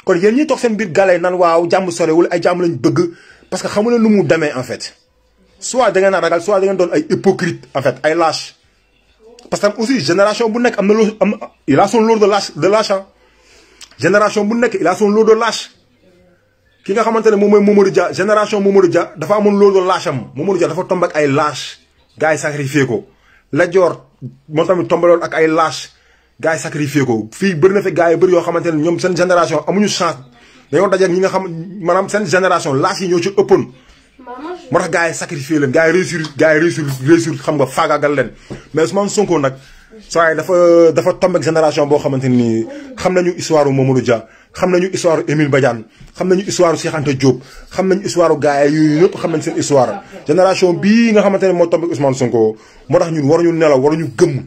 kon yéen ñuy toog seen biir gàllay naan waaw jàmm sorewul ay jàmm lañ bëgg parce que xamu leen nu mu demee en fait soit da ngeen a ragal soit da ngeen doon ay hypocrite en fait ay lâche parce que aussi génération bu nekk am na il a son lot de lâche génération bu nekk il a son lot de lâche ki nga xamante ne moom mooy Mamadou Dia génération Mamadou Dia dafa amoon lot de lâche am Mamadou Dia dafa tombe ak ay lâche gars yi sacrifié ko Lat Dior moom tamit tombaloon ak ay lâche gars yi sacrifié ko fii bëri na fi gars yi bëri yoo xamante ne ñoom seen génération amuñu chance dañoo dajeeg ñi nga xam maanaam seen génération lâche yi ñoo ci ëppoon moo tax gars yi sacrifié leen gars yi réussir xam nga faagaagal leen mais Ousmane Sonko nag saa dafa tombé ak génération boo xamante ni xam nañu histoire Mamadou Dia xam nañu histoire Émile Badiane xam nañu histoire Cheikh Anta Diop xam nañu histoire gars yi ñëpp xam nañ seen histoire génération bii nga xamante ne moo tombé ak Ousmane Sonko moo tax ñun waruñu nelaw waruñu gëmm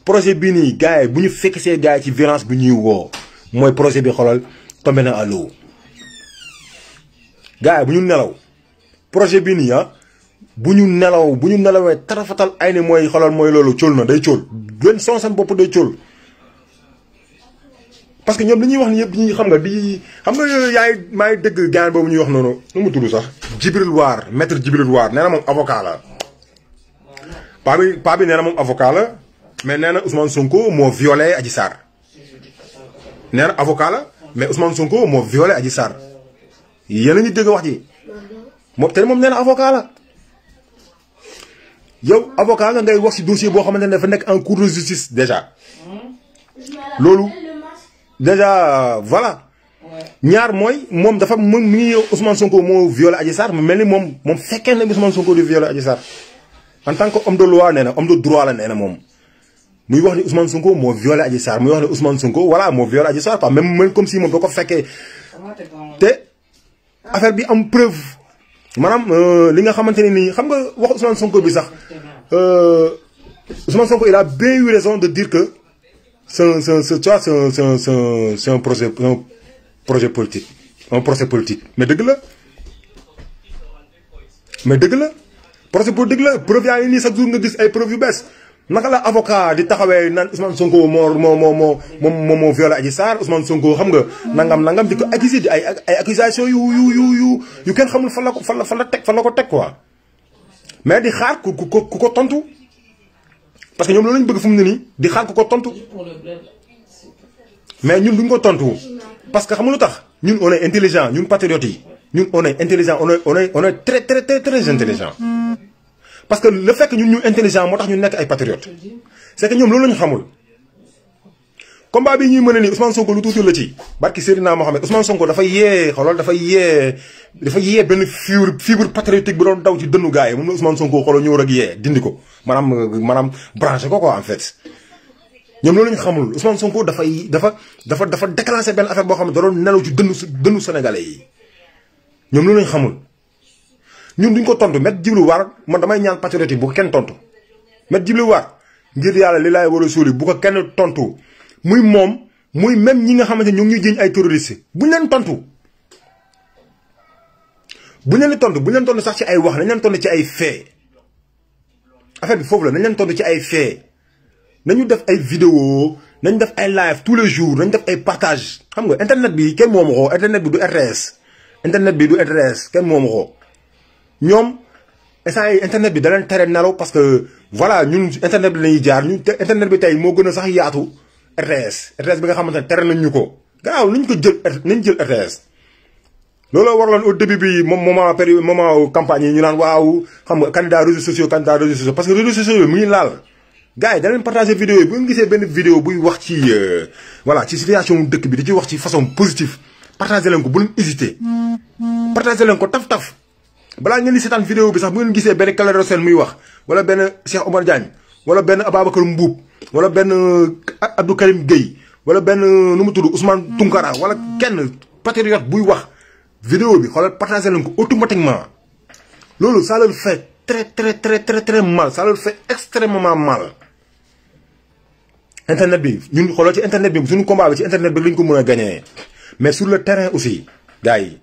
projet bii nii gars yi bu ñu fekk see gars yi ci violence bi ñuy woo mooy projet bi xoolal tombé na à l'eau gars yi bu ñu nelaw projet bii nii bu ñu nelawee tarafatal ay ni mooy xoolal mooy loolu cóol na day cóol leen seen bopp day cóol parce que ñoom li ñuy wax ni yëpp ñi xam nga maay dëgg gaan boobu ñuy wax noonu nu mu tudd sax Djibril War maître Djibril War nee na moom avocat la paa bi nee na moom avocat la mais nee na Ousmane Sonko moo violé Adji Sarr nee na avocat la mais Ousmane Sonko moo violé Adji Sarr yéen a ngi dégg wax ji moom nee na avocat la yow avocat nga ngay wax ci dossier boo xamante ne dafa nekk en cours de justice déjà loolu déjà voilà ñaar mooy moom dafa mi ngi Ousmane Sonko moo violé Adji Sarr mu mel ni moom fekkee na Ousmane Sonko di violé Adji Sarr en tant que homme de loi nee na homme de droit la nee na moom muy wax ni Ousmane Sonko moo violé Adji Sarr muy wax ni Ousmane Sonko voilà moo violé Adji Sarr pas même comme si moom doo ko fekkee te affaire bi am preuve maanaam li nga xamante ne nii xam nga wax Ousmane Sonko bi sax Ousmane Sonko il a bien eu raison de dire que c'est un projet politique un procès politique mais dëgg la procès politique la preuve yaa ngi nii chaque jour nga gis ay preuve yu bees naka la avocat di taxawee naan Ousmane Sonko moo violé Adji Sarr Ousmane Sonko xam nga nangam di ko accusé di ay accusation yu kenn xamul fan la ko teg quoi mais di xaar ku ko tontu parce que ñoom loolu lañ bëgg fu mu ne nii di xaar ku ko tontu mais ñun duñ ko tontu parce que xam nga lu tax ñun on est intelligent ñun patriotes yi ñun on est intelligent on est très intelligent parce que le fait que ñun ñu intelligent moo tax ñu nekk ay patriotes c'est que ñoom loolu lañu xamul combat bi ñuy mën a nii Ousmane Sonko lu tuuti la ci barki Seydina Mohamed Ousmane Sonko dafa yee benn fibre patriotique bu doon daw ci dënnu gars yi moom la Ousmane Sonko xoolal ñëw rek yee dindi ko maanaam branché ko quoi en fait. ñoom loolu lañu xamul Ousmane Sonko dafa déclenché benn affaire boo xam ne da doon nelaw ci dënnu sénégalais yi ñoom loolu lañu xamul. ñun duñ ko tontu Maître Djibril War man damay ñaan patriote yi bu ko kenn tontu Maître Djibril War ngir yàlla li laay war a suuli bu ko kenn tontu muy moom muy même ñi nga xamante ñu ngi ñuy jiñ ay terroristes buñ leen tontu. buñ leen tontu sax ci ay wax nañ leen tontu ci ay fait affaire bi foofu la nañ leen tontu ci ay fait nañu def ay vidéo nañ def ay live tous les jours nañ def ay partage xam nga internet bi kenn moomu ko internet bi du RTS kenn moomu ko. ñoom instant yi internet bi da leen tere nelaw parce que voilà ñun internet bi lañuy jaar ñun internet bi tey moo gën a sax yaatu RTS bi nga xamante ne tere nañ ñu ko gannaaw nañ jël RTS. looloo waraloon au début bi moment campagne yi ñu naan waaw xam nga candidat réseaux sociaux parce que réseaux sociaux mu ngi laal gars yi da leen partager vidéo yi bu ngeen gisee benn vidéo buy wax ci voilà ci situation dëkk bi di ci wax ci façon positive partager leen ko bu leen hésiter partager leen ko taf. balaa ngeen di seetaan vidéo bi sax bu ngeen gisee benn Clédor Sène muy wax wala benn Cheikh Omar Diagne wala benn Ababacar Mbuub wala benn Abdou Karim Gueye wala benn nu mu tudd Ousmane Tounkara wala kenn patriote buy wax vidéo bi xoolal partagé leen ko automatiquement loolu ça leur fait très mal ça leur fait extrêmement mal. internet bi ñun xoolal ci internet bi suñu combat bi ci internet bi lañ ko mën a gagné mais sur le terrain aussi gars yi.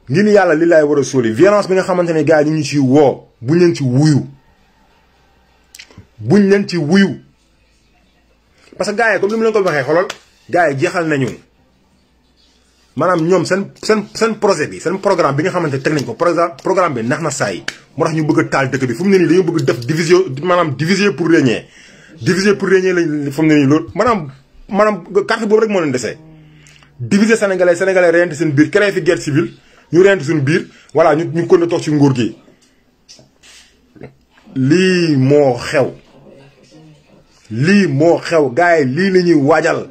ngir ni yàlla li laay war a sóoli violence bi nga xamante ne gars yi ñu ngi ciy woo buñ leen ci wuyu parce que gars yi comme ni mu leen ko waxee xoolal gars yi jeexal nañu maanaam ñoom seen projet bi seen programme bi nga xamante ne teg nañ ko programme bi nax na saay moo tax ñu bëgg a taal dëkk bi fu mu ne nii dañoo bëgg def diviser pour régner lañ fu mu ne nii loolu maanaam carte boobu rek moo leen dese diviser sénégalais reyante seen biir créer fi guerre civile ñu rent suñu biir voilà ñu kon na toog ci nguur gi lii moo xew gars yi lii la ñuy waajal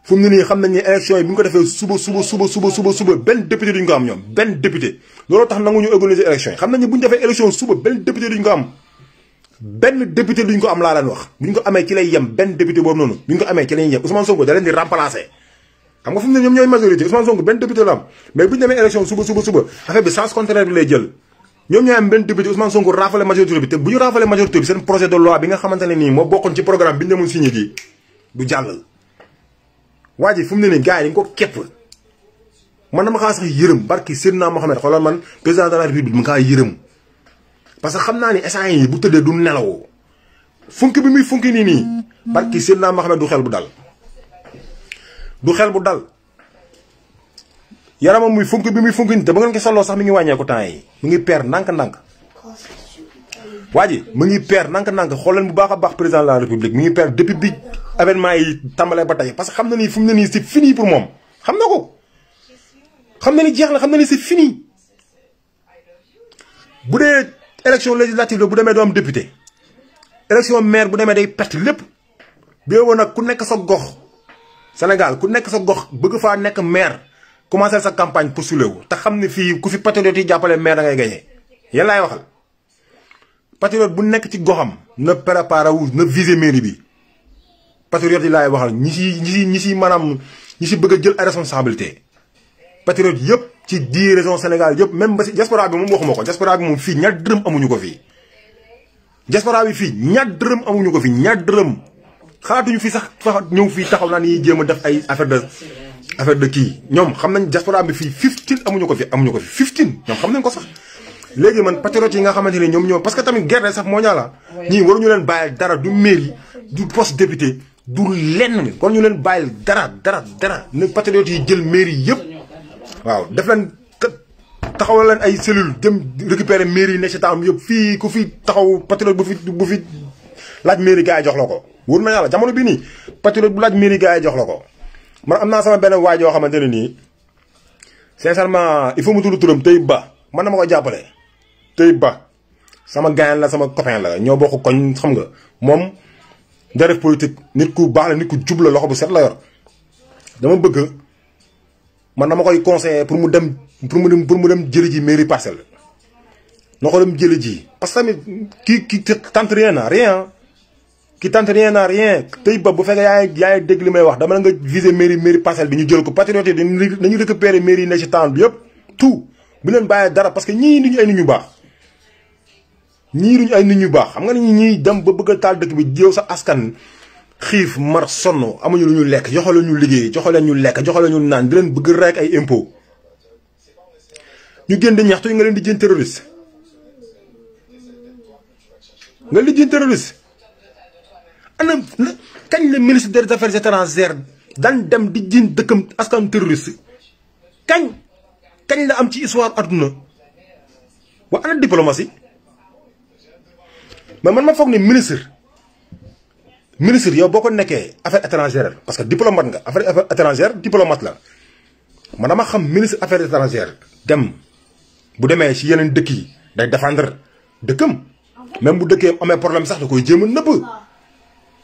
fu mu ne nii xam nañ ne élection yi bu ñu ko defee suba benn député duñ ko am ñoom benn député looloo tax nangu ñu organiser élection yi xam nañ ne bu ñu defee élection suba benn député duñ ko am laa leen wax bu ñu ko amee ci lay yem benn député boobu noonu bu ñu ko amee ci lay yem Ousmane Sonko da leen di remplacer. xam nga fu mu ne ñoom ñooy majorité Ousmane Sonko benn député la am mais bu ñu demee élection suba affaire bi sens contraire bi lay jël ñoom ñooy am benn député Ousmane Sonko raafale majorité bi te bu ñu raafalee majorité bi seen projet de loi bi nga xamante ne nii moo bokkoon ci programme bi ñu demoon signé gi du jàll. waa ji fu mu ne nii gars yi dañ ko képp man dama xaa sax yërëm barki Seydina Mohamed xoolal man président de la République ma kaa yërëm parce que xam naa ni instant yi bu tëddee du nelaw funki bi muy funki nii barki Seydina Mohamed du xel bu dal yaramam muy funki bi muy funki nii te ba ngeen ko solo sax mi ngi wàññeeku temps yi mu ngi peer ndànk-ndànk waa ji mu ngi peer ndànk-ndànk xool leen bu baax a baax président de la République mi ngi peer depuis bi événement yi tàmbalee ba tey parce que xam na ni fu mu ne nii c'est fini pour moom xam na ko xam na ni jeex na xam na ni c'est fini bu dee élection législative la bu demee doo am député élection maire bu demee day perte lépp bee woon nag ku nekk sa gox Sénégal ku nekk sa gox bëgg faa nekk maire commencer sa campagne postulé wu te xam ne fii ku fi patriote yi jàppale maire da ngay gagné yéen laay waxal patriote bu nekk ci goxam na préparé wu na viser mairie bi patriote yi laay waxal ñi si maanaam ñi si bëgg a jël ay responsabilité patriote yëpp ci 10 régions Sénégal yëpp même ba si diaspora bi moom waxuma ko diaspora bi moom fii ñaar dërëm amuñu ko fii diaspora bi fii ñaar dërëm amuñu ko fii ñaar dërëm xalaatuñu fii sax ñëw fii taxaw naa ni jéem a def ay affaire de kii ñoom xam nañ diaspora bi fii 15 amuñu ko fi 15 ñoom xam nañ ko sax léegi man patriote yi nga xamante ni ñoom ñoo parce que tamit guerre sax moo ñaala ñii waruñu leen bàyyil dara du mairie du poste député du lenn kon ñu leen bàyyil dara ne patriote yi jël mairie yëpp waaw def leen taxawal leen ay cellule dem récupérer mairie yi ne ci temps yëpp fii ku fi taxaw patriote bu fi laaj mairie gars yi jox la ko wóor na yàlla jamono bi nii patriote bu laaj mairie gars yi jox la ko man am naa sama benn waay yoo xamante ne nii sincèrement il faut mu tudd turam Tayib Ba man na ma ko jàppale Tayib Ba sama gaañ la sama copain la ñoo bokk koñ xam nga moom da def politique nit ku baax la nit ku jub la loxo bu set la yor dama bëgg man dama koy conseiller pour mu dem jëli ji mairie Parcelles na ko dem jëli ji parce que tamit ki tente rien à rien ki tente rien à rien Tayib Ba bu fekkee yaa ngi dégg li may wax dama la nga viser mairie Parcelles bi ñu jël ko patriote yi dañu récupérer mairie yi ne ci temps bi yëpp tout bu leen bàyyee dara parce que ñii duñu ay nit ñu baax xam nga ni ñii dem ba bëgg a taal dëkk bi jéew sa askan xiif mar sonn amuñu lu ñu lekk joxe leen ñu liggéey joxe leen ñu lekk joxe leen ñu naan di leen bëgg rek ay impôt ñu génn di ñaxtu nga leen di jën terroriste ana kañ la ministre des affaires étrangères daan dem di jën dëkkam askan terroriste kañ la am ci histoire adduna wa ana diplomatie mais man ma foog ne ministre yow boo ko nekkee affaire étrangère parce que diplomate nga affaire étrangère diplomate la man dama xam ministre affaires étrangères dem bu demee ci yeneen dëkk yi day défendre dëkkam même bu dëkkee amee problème sax da koy jéem a nëbb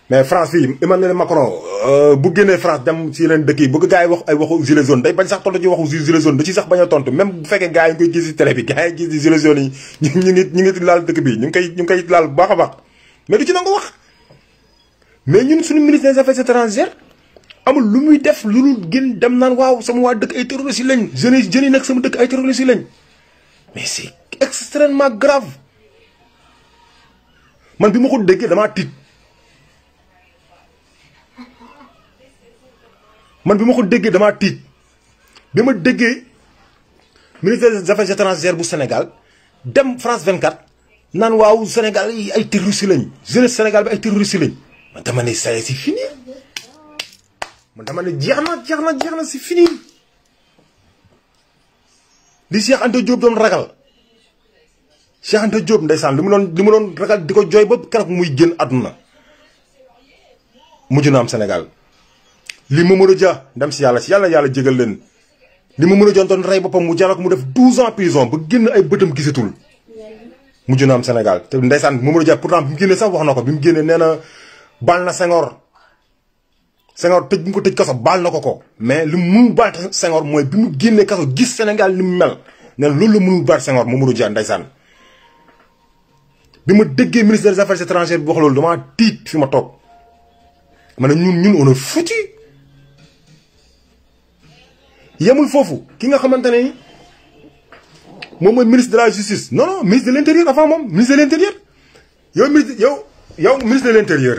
mais France fii Emmanuel Macron bu génnee France dem ci yeneen dëkk yi bëgg gars yi wax ay waxu gilet jaune day bañ sax tontu ci waxu gilet jaune da ci sax bañ a tontu même bu fekkee gars yi ñu koy gis ci télé bi gars yi gis ci gilet jaune yi ñu ngi laal dëkk bi ñu ngi koy laal bu baax a baax mais du ci nangu wax mais ñun suñu ministre des affaires étrangères amul lu muy def lu dul gën dem naan waaw sama waa dëkk ay terroristes yi lañ jeunes yi nag sama dëkk ay terroristes yi lañ mais c'est extrêmement grave man bi ma ko déggee damaa tiit bi ma déggee ministre des affaires étrangères bu Sénégal dem France 24 naan waaw Sénégal yi ay terroristes lañ jeunesse Sénégal bi ay terroristes lañ man dama ne ça c'est fini man dama ne jeex na c'est fini li Cheikh Anta Diop doon ragal Cheikh Anta Diop ndeysaan li mu doon ragal di ko jooy ba keroog muy génn àdduna mujj na am Sénégal li Mamadou Dia dem si yàlla jégal leen li Mamadou Dia doon rey boppam mu jaral ko mu def 12 ans prison ba génn ay bëtam gisatul mujj na am Sénégal te ndeysaan Mamadou Dia pourtant bi mu génnee sax wax na ko bi mu génnee nee na baal na Senghor tëj bi mu ko tëj kaso baal na ko mais li mu baal Senghor mooy bi mu génnee kaso gis Sénégal ni mu mel nee na loolu la mënul baal Senghor Mamadou Dia ndeysaan bi ma déggee ministre des affaires étrangères bi wax loolu damaa tiit fi ma toog ma ne ñun on est foutu yemul foofu ki nga xamante ne ni moom mooy ministre de la justice non ministre de l'intérieur avant moom ministre de l'intérieur yow ministre de l'intérieur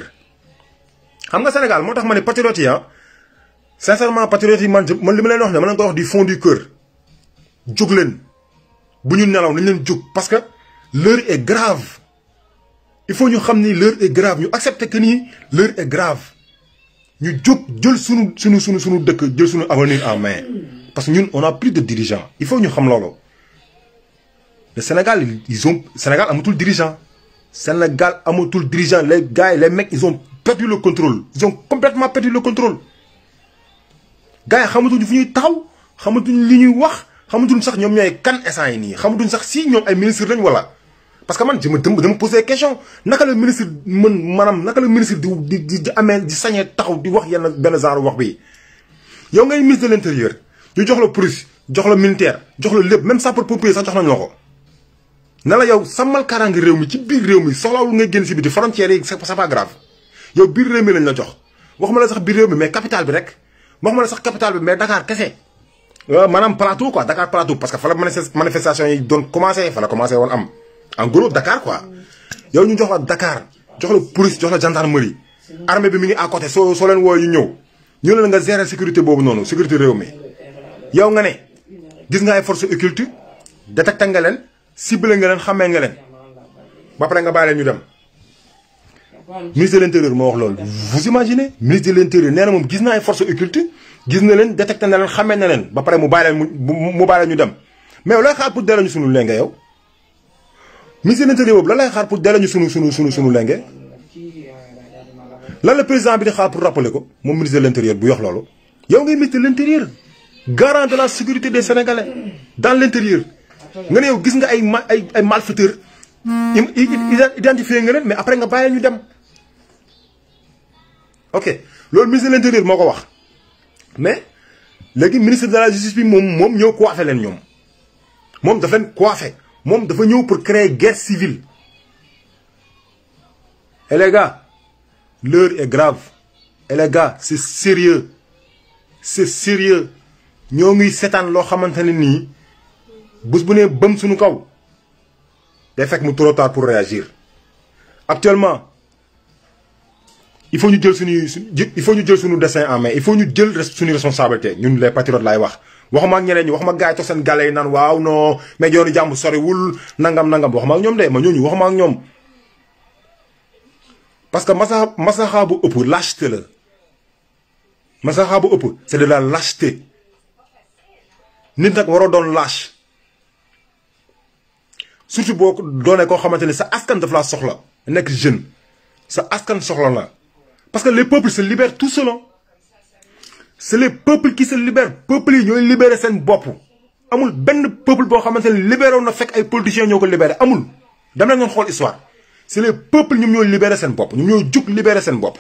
xam nga Sénégal moo tax ma ne patriote yi sincèrement patriote yi man li ma leen wax ne ma leen ko wax du fond du cœur jóg leen bu ñu nelaw nañ leen jóg parce que l'heure est grave il faut ñu xam ni l'heure est grave ñu accepter que ni l'heure est grave ñu jóg jël sunu dëkk jël sunu avenir en main parce que ñun on a plus de dirigeants il faut ñu xam loolu le Sénégal Sénégal amatul dirigeant Sénégal amatul dirigeant les gars les mecs ils ont perdu le contrôle ils ont complètement perdu le contrôle gars yi xamatuñ fu ñuy taxaw xamatuñ li ñuy wax xamatuñ sax ñoom ñooy kan instant yi nii xamatuñ sax si ñoom ay ministre lañ wala parce que man dama poser question naka la ministre naka la ministre di amee di sañee taxaw di wax yenn benn genre wax bi yow ngay ministre de l'intérieur ñu jox la police jox la militaire jox la lépp même sapeur-pompier sax jox nañ la ko ne la yow sàmmal kaaraange réew mi ci biir réew mi soxlawul ngay génn si biti frontières yi c'est pas grave yow biir réew mi lañ la jox waxuma la sax biir réew mi mais capitale bi rek waxuma la sax capitale bi mais Dakar kese maanaam plateau quoi Dakar plateau parce que fa la manifestation yi doon commencé fa la commencé woon am en gros Dakar quoi yow ñu jox la Dakar jox la police jox la gendarmerie armée bi mi ngi à côté soo leen woo yu ñëw ñu leen nga gérer sécurité boobu noonu sécurité réew mi yow nga ne gis nga ay forces occultes détecté nga leen ciblé nga leen xamee nga leen ba pare nga bàyyi leen ñu dem. Ministre de l'Intérieur moo wax loolu. Vous imaginez ministre de l'Intérieur nee na moom gis na ay forces occultes gis na leen détecté na leen xamee na leen ba pare mu bàyyi leen mu bàyyi leen ñu dem mais looy xaar pour delloo ñu sunu lenge yow. ministre de l'Intérieur boobu lan lay xaar pour delloo ñu sunu lenge lan la président bi di xaar pour rappeler ko moom ministre de l'Intérieur bu yox loolu. yow ngay ministre de l'Intérieur garant de la sécurité des Sénégalais dans l'intérieur nga ne yow gis nga ay malfaiteurs identifié nga leen mais après nga bàyyi ñu dem. ok loolu ministre de l'Intérieur moo ko wax mais léegi ministre de la justice bi moom ñëw coiffé leen ñoom moom dafa leen coiffé moom dafa ñëw pour créer guerre civile. Et les gars l'heure est grave et les gars c'est sérieux ñoo ngi seetaan loo xamante ne nii bés bu ne bëm suñu kaw day fekk mu trop tard pour réagir. Actuellement il faut ñu jël suñu destin en main il faut ñu jël suñu responsabilité ñun les patriotes laay wax waxuma ak ñeneen ñi waxuma gaay toog seen gàlle yi naan waaw non mais yoonu jàmm soriwul nangam waxuma ak ñoom de ma ñooñu waxuma ak ñoom parce que masaxa bu ëpp lâcheté la masaxa bu ëpp c'est de la lâcheté nit nag waroo doon lâche surtout boo doonee koo xamante ni sa askan daf laa soxla nekk jeune sa askan soxla la parce que les peuples se libèrent tout seuls c'est les peuples qui se libèrent peuples yi ñooy libérer seen bopp amul benn peuple boo xamante ni libéré na fekk ay politiciens ñoo ko libéré amul dem leen ngeen xool histoire c'est les peuples ñoom ñooy libérer seen bopp ñoom ñooy jug libérer seen bopp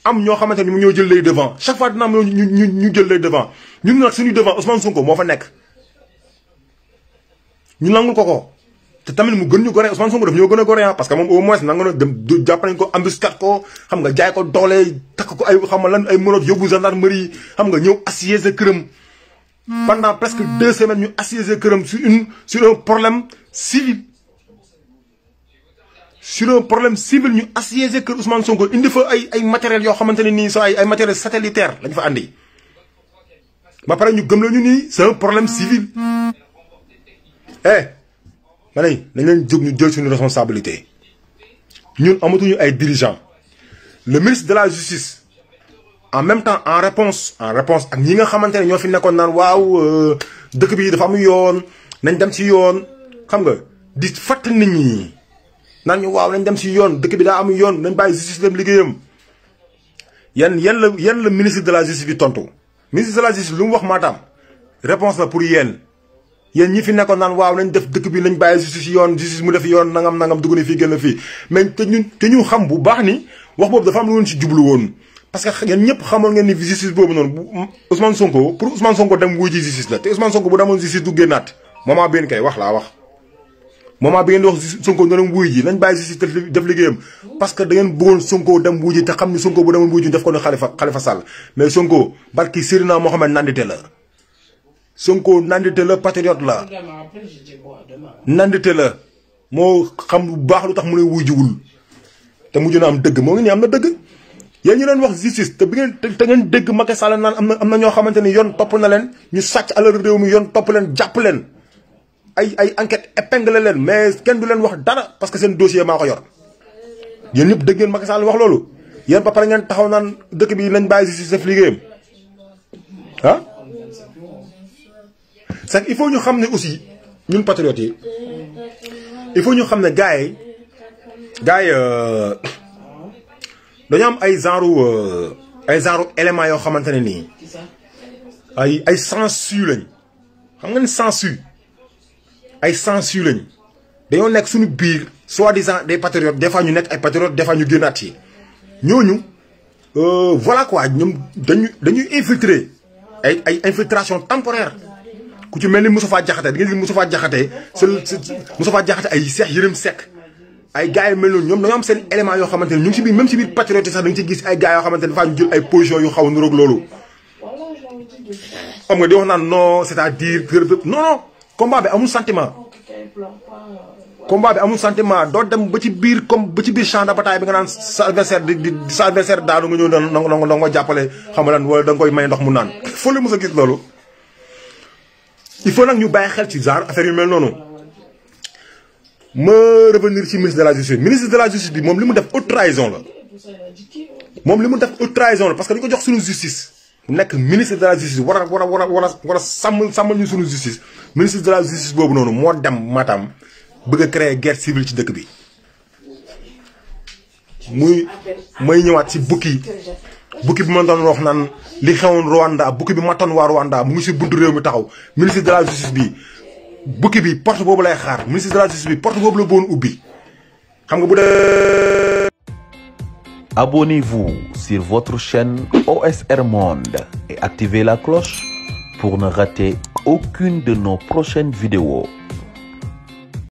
am ñoo xamante ni ñoom ñoo jël les devant chaque fois dina am ñu jël les devant ñun nag suñu devant Ousmane Sonko moo fa nekk ñu nangul ko te tamit mu gën ñu gore Ousmane Sonko daf ñoo gën a gore parce que moom au moins nangu na dem jàpp nañ ko embuscade ko xam nga jaay ko doole takk ko ay xam nga lan ay menottes yóbbu gendarmerie xam nga ñëw assiéger këram pendant presque 2 semaines ñu assiéger këram sur un problème civil ñu assiéger kër Ousmane Sonko indi fa ay matériels yoo xamante ne nii sa ay matériels satellitaires lañ fa andi ba pare ñu gëm la ñu nii c'est un problème civil ma ne nañ leen jóg ñu jël suñu responsabilité ñun amatuñu ay dirigeants le ministre de la justice en même temps en réponse ak ñi nga xamante ne ñoo fi nekkoon naan waaw dëkk bi dafa am yoon nañ dem ci yoon xam nga di fàtt nit ñi naan ñu waaw nañ dem ci yoon dëkk bi daa am yoon nañ bàyyi justice dem liggéeyam yan la ministre de la justice bi tontu ministre de la justice lu mu wax Matam réponse la pour yéen ñi fi nekkoon naan waaw nañ def dëkk bi nañ bàyyi justice mu def yoon nangam dugg na fii génn fii mais te ñu xam bu baax ni wax boobu dafa am lu woon ci jublu woon parce que yéen ñëpp xamoon ngeen ni justice boobu noonu Ousmane Sonko pour Ousmane Sonko dem wuy ji justice la te Ousmane Sonko bu demoon justice du génnaat moment bi ngeen koy wax laa wax moment bi ngeen di wax Sonko na dem wuy ji nañ bàyyi justice def liggéeyam parce que da ngeen bëggoon Sonko dem wuy ji te xam ni Sonko bu demoon wuy ji def ko ne Khalifa Sall mais Sonko barki Seydina Mohamed nandite la Sonko nandite la patriote la nandite la moo xam bu baax lu tax mu ne wujjiwul te mujj na am dëgg moo ngi nii am na dëgg yéen ñu doon wax justice te bi ngeen te ngeen dégg Macky Sall naan am na ñoo xamante ni yoon topp na leen ñu sàcc alal réew mi yoon topp leen jàpp leen ay enquête épinglé leen mais kenn du leen wax dara parce que seen dossier maa ko yor yéen ñëpp dégg ngeen Macky Sall wax loolu yéen ba pare ngeen taxaw naan dëkk bi nañ bàyyi justice def liggéeyam ah. c'est il faut ñu xam ne aussi ñun patriotes yi il faut ñu xam ne gars yi dañoo am ay genre éléments yoo xamante ne nii ay sensu lañ xam nga ni sensu ay sensu lañ dañoo nekk suñu biir soi-disant des patriotes des fois ñu nekk ay patriotes des fois ñu génnaat yi ñooñu voilà quoi ñoom dañuy infiltrer ay infiltration temporaire. ku ci mel ni Moustapha Diakhaté di ngeen gis Moustapha Diakhaté Moustapha Diakhaté ay Cheikh Yérim Seck ay gars yi mel noonu ñoom dañoo am seen élément yoo xamante ne ñu ngi ci biir même ci biir patriote sax da nga ci gis ay gars yoo xamante ne dafaa ñu jël ay position yu xaw a niroog loolu. xam nga di wax naan non c'est-à-dire non combat bi amul sentiment. combat bi amul sentiment doo dem ba ci biir ba ci biir champ de bataille bi nga naan sa adversaire daanu nga ñëw da nga jàppale xam nga lan wala da nga koy may ndox mu naan foo leen mos a gis loolu. il faut nag ñu bàyyi xel ci genre affaire yu mel noonu ma revenir ci ministre de la justice bi moom li mu def haute trahison la parce que dañu ko jox suñu justice mu nekk ministre de la justice war a sàmmal ñu suñu justice ministre de la justice boobu noonu moo dem Matam bëgg a créer guerre civile ci dëkk bi may ñëwaat ci bukki bi ma doon wax naan li xewoon Rwanda bukki bi matoon waa Rwanda mu ngi ci buntu réew mi taxaw ministre de la justice bi bukki bi porte boobu lay xaar ministre de la justice bi porte boobu la boon ubbi xam nga bu dee. Abonnez-vous sur votre chaîne OSR Monde et activez la cloche pour ne rater aucune de nos prochaines vidéos.